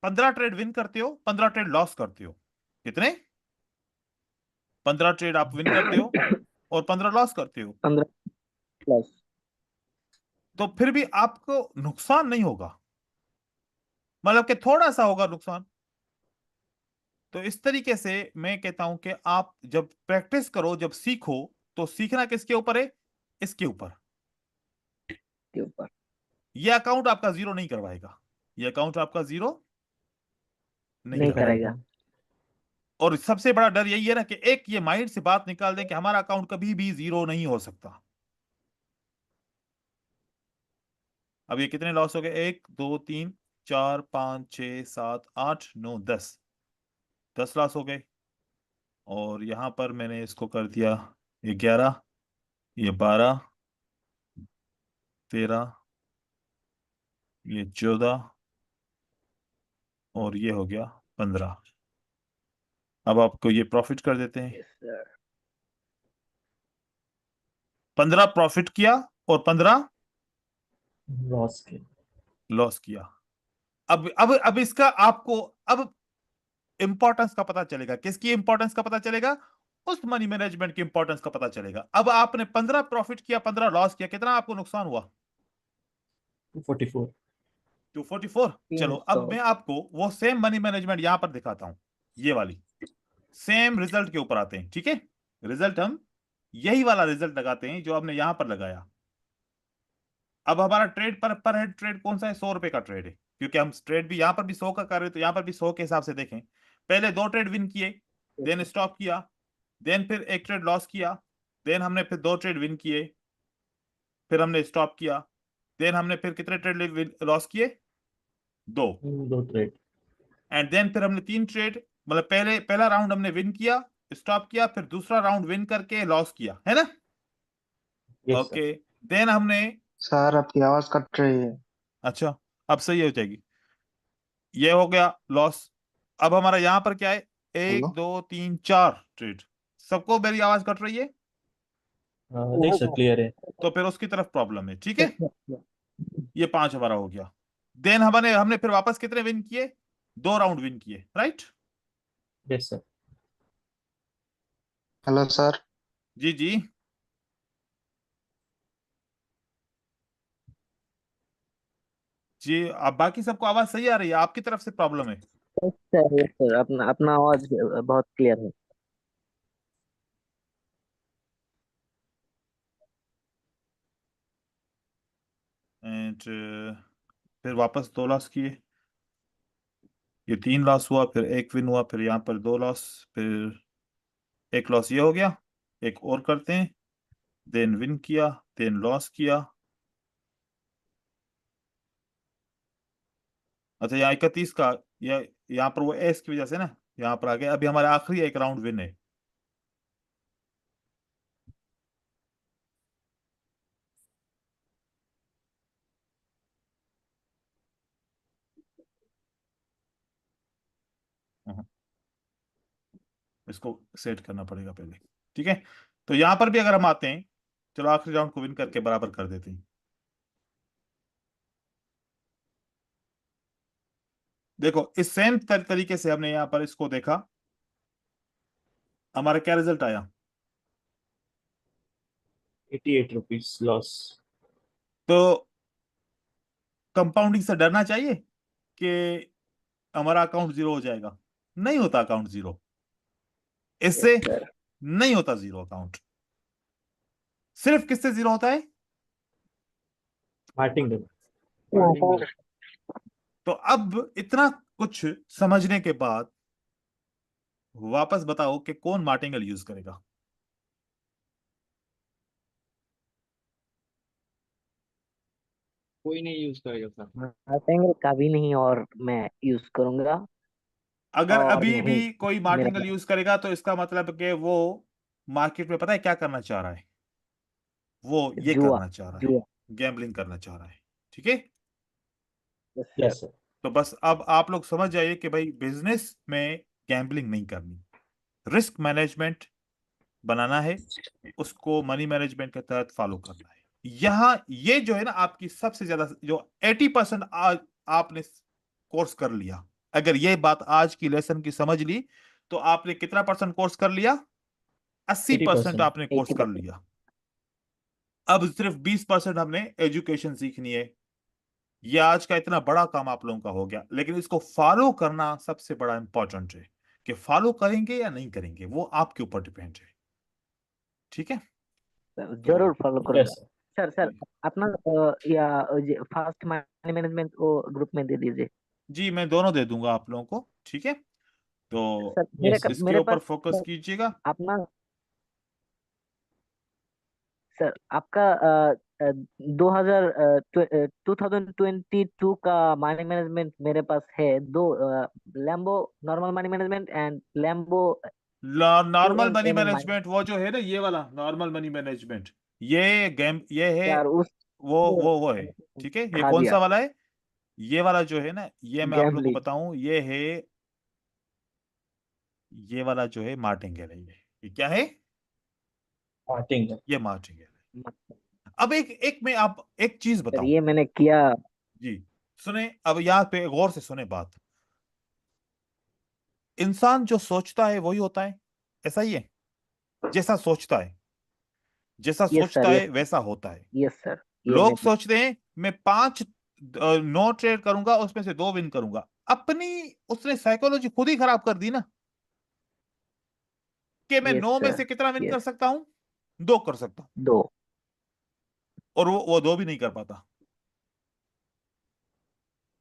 15 ट्रेड विन करते हो, 15 ट्रेड लॉस करते हो। कितने? 15 ट्रेड आप विन करते हो और 15 लॉस करते हो। 15+। तो फिर भी आपको नुकसान नहीं होगा, मतलब कि थोड़ा सा होगा नुकसान। तो इस तरीके से मैं कहता हूं कि आप जब प्रैक्टिस करो, जब सीखो, तो सीखना किसके ऊपर है? इसके ऊपर। के ऊपर। ये अकाउंट आपका जीरो नहीं करवाएगा, ये अकाउंट आपका जीरो नहीं नहीं करवाएगा। करेगा। और सबसे बड़ा डर यही है ना कि एक ये माइंड से बात निकाल दें कि हमारा अकाउंट कभी भी जीरो नहीं हो सकता। अब ये कितने लॉस हो गए? 1 2 3 4 5 6 7 8 9 10। 10 लॉस हो गए। और यहां पर मैंने इसको कर दिया, ये 11, ये 12, 13, ये 14 और ये हो गया 15। अब आपको ये प्रॉफिट कर देते हैं। Yes sir. 15 प्रॉफिट किया और 15 लॉस के। लॉस किया। अब इसका आपको अब इंपॉर्टेंस का पता चलेगा। किसकी इंपॉर्टेंस का पता चलेगा? उस मनी मैनेजमेंट की इंपॉर्टेंस का पता चलेगा। अब आपने 15 प्रॉफिट किया, 15 लॉस किया, कितना आपको नुकसान हुआ? 244। 244। चलो 300। अब मैं आपको वो सेम मनी मैनेजमेंट यहां पर दिखाता हूं, ये वाली सेम रिजल्ट के ऊपर आते हैं। ठीक है, रिजल्ट हम यही वाला रिजल्ट लगाते हैं जो हमने यहां पर लगाया। अब हमारा ट्रेड पर हेड ट्रेड कौन सा है? 100 रुपए का ट्रेड है, क्योंकि हम ट्रेड भी यहां पर भी 100 का कर रहे हैं, तो यहां पर भी 100 के हिसाब से देखें। पहले 2 ट्रेड विन किए, देन स्टॉप किया, देन फिर एक ट्रेड लॉस किया, देन हमने फिर 2 ट्रेड विन किए, फिर हमने स्टॉप किया, देन हमने फिर कितने ट्रेड लॉस किए? 2। 2 ट्रेड। एंड देन फिर हमने 3 ट्रेड, मतलब पहला राउंड हमने विन किया, स्टॉप किया, फिर दूसरा राउंड विन करके लॉस किया, है ना? Yes sir. ओके। देन हमने, सर आपकी आवाज कट रही है। अच्छा, अब सही हो जाएगी। ये हो गया लॉस। अब हमारा यहां पर क्या है? हेलो। 1 2 3 4 ट्रेड। सबको मेरी आवाज कट रही है? नहीं सर, क्लियर है। तो फिर उसकी तरफ प्रॉब्लम है। ठीक है, ये 5 हमारा हो गया। देन हमने हमने फिर वापस कितने विन किए? 2 राउंड विन किए, right? Yes sir. Hello sir. जी जी। जी, अब बाकी सबको आवाज सही आ रही है? आपकी तरफ से प्रॉब्लम है? Yes sir. यस सर, अपना अपना आवाज बहुत क्लियर है। एंड फिर वापस 2 लॉस किए, ये 3 लॉस हुआ, फिर एक विन हुआ, फिर यहाँ पर 2 लॉस, फिर एक लॉस ये हो गया। एक और करते हैं, देन विन किया, देन लॉस किया। अच्छा, यहाँ 31 का, या यहाँ पर वो एस की वजह से ना यहाँ पर आ गया। अभी हमारा आखिरी एक राउंड विन है। हम्म, इसको सेट करना पड़ेगा पहले। ठीक है, तो यहाँ पर भी अगर हम आते हैं, चलो आखिरी राउंड को विन करके बराबर कर देते हैं। देखो इस सेम तरीके से हमने यहाँ पर इसको देखा, हमारा क्या रिजल्ट आया? 88 रुपीज लॉस। तो कंपाउंडिंग से डरना चाहिए कि हमारा अकाउंट जीरो हो जाएगा? नहीं होता अकाउंट जीरो, इससे यस सर। नहीं होता जीरो अकाउंट। सिर्फ किससे जीरो होता है? मार्टिंगल। तो अब इतना कुछ समझने के बाद वापस बताओ कि कौन मार्टिंगल यूज करेगा? कोई नहीं यूज करेगा सर। मार्टिंगल का भी नहीं, और मैं यूज करूंगा। अगर और अभी नहीं, भी कोई मेरा मार्टिंगल यूज करेगा तो इसका मतलब कि वो मार्केट में पता है क्या करना चाह रहा है? वो ये जुआ। करना चाह रहा है, जुआ। गैम्बलिंग करना चाह रहा है। ठीक है, यस सर। Yes sir. तो बस अब आप लोग समझ जाइए कि भाई बिजनेस में गैम्बलिंग नहीं करनी, रिस्क मैनेजमेंट बनाना है, उसको मनी मैनेजमेंट के तहत फॉलो करना है। यहाँ ये जो है ना आपकी सबसे ज्यादा जो 80% आज आपने कोर्स कर लिया, अगर ये बात आज की लेसन की समझ ली तो आपने कितना परसेंट कोर्स कर लिया? 80% 80%। आपने कोर्स कर लिया। अब सिर्फ 20% हमने एजुकेशन सीखनी है। ये आज का इतना बड़ा काम आप लोगों का हो गया, लेकिन इसको फॉलो करना सबसे बड़ा इंपॉर्टेंट है कि फॉलो करेंगे या नहीं करेंगे, वो आपके ऊपर डिपेंड है। ठीक है, सर, तो जरूर फॉलो करूंगा। Yes sir. सर सर, अपना या फास्ट मनी मैनेजमेंट वो ग्रुप में दे दीजिए। जी मैं दोनों दे दूंगा आप लोगों को। ठीक है, तो सर यस सर। इसके मेरे ऊपर पास फोकस कीजिएगा। अपना, सर आपका 2000 2022 का मनी मैनेजमेंट मेरे पास है। दो Lambo normal money management and Lambo normal money AMM money. Management वो जो है ना, ये वाला नॉर्मल मनी मैनेजमेंट, ये गेम ये है, यार उस वो है। ठीक है, ये खा कौन सा दिया। वाला है? ये वाला जो है ना, ये मैं आप लोग को गैम्बलिंग। बताऊं, ये है, ये वाला जो है मार्टिंगेल है। ये क्या है? मार्टिंगल। ये मार्टिंगेल है। अब एक एक मैं आप एक चीज सर बताऊं। ये मैंने किया। जी सुने, अब यहाँ पे गौर से सुने बात। इंसान जो सोचता है वही होता है, ऐसा ही है? जैसा सोचता है, जैसा यस सर। सोचता है यस। वैसा होता है। Yes sir. ये मैं लोग सोचते हैं मैं 5 नो ट्रेड करूंगा, उसमें से 2 विन करूंगा। अपनी उसने साइकोलॉजी खुद ही खराब कर दी ना, कि मैं यस 9 में सर। से कितना विन कर यस। सकता हूं? 2 कर सकता हूं, दो। और वो 2 भी नहीं कर पाता,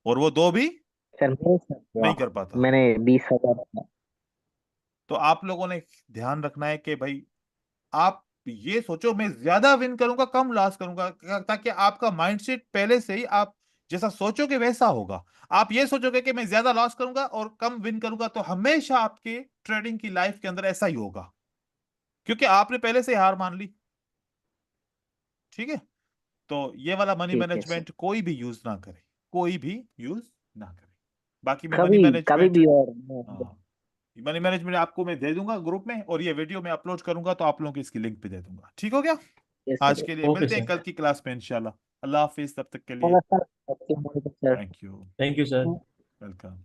और वो 2 भी सर मेरे साथ हुआ। नहीं कर पाता। मैंने 20,000। तो आप लोगों ने ध्यान रखना है कि भाई आप ये सोचो मैं ज्यादा विन करूंगा कम लॉस करूंगा, ताकि आपका माइंडसेट पहले से ही आप जैसा सोचोगे वैसा होगा। आप ये सोचोगे कि मैं ज्यादा लॉस करूंगा और कम विन करूंगा, तो हमेशा आपके ट्रेडिंग की लाइफ के अंदर ऐसा ही होगा, क्योंकि आपने पहले से ही हार मान ली। ठीक है, तो ये वाला मनी ठीक है सर। मैनेजमेंट कोई भी यूज ना करे, कोई भी यूज ना करे। बाकी मैं मनी कभी कभी मैनेजमेंट, भी। और हाँ मनी मैनेजमेंट आपको मैं दे दूंगा ग्रुप में, और ये वीडियो मैं अपलोड करूंगा तो आप लोगों की इसकी लिंक पे दे दूंगा। ठीक हो गया? यस आज सर। के लिए ओके मिलते हैं सर। कल की क्लास में इंशाल्लाह। अल्लाह हाफिज, तब तक के लिए होगा sir. Okay, sir. Thank you, thank you sir. Welcome.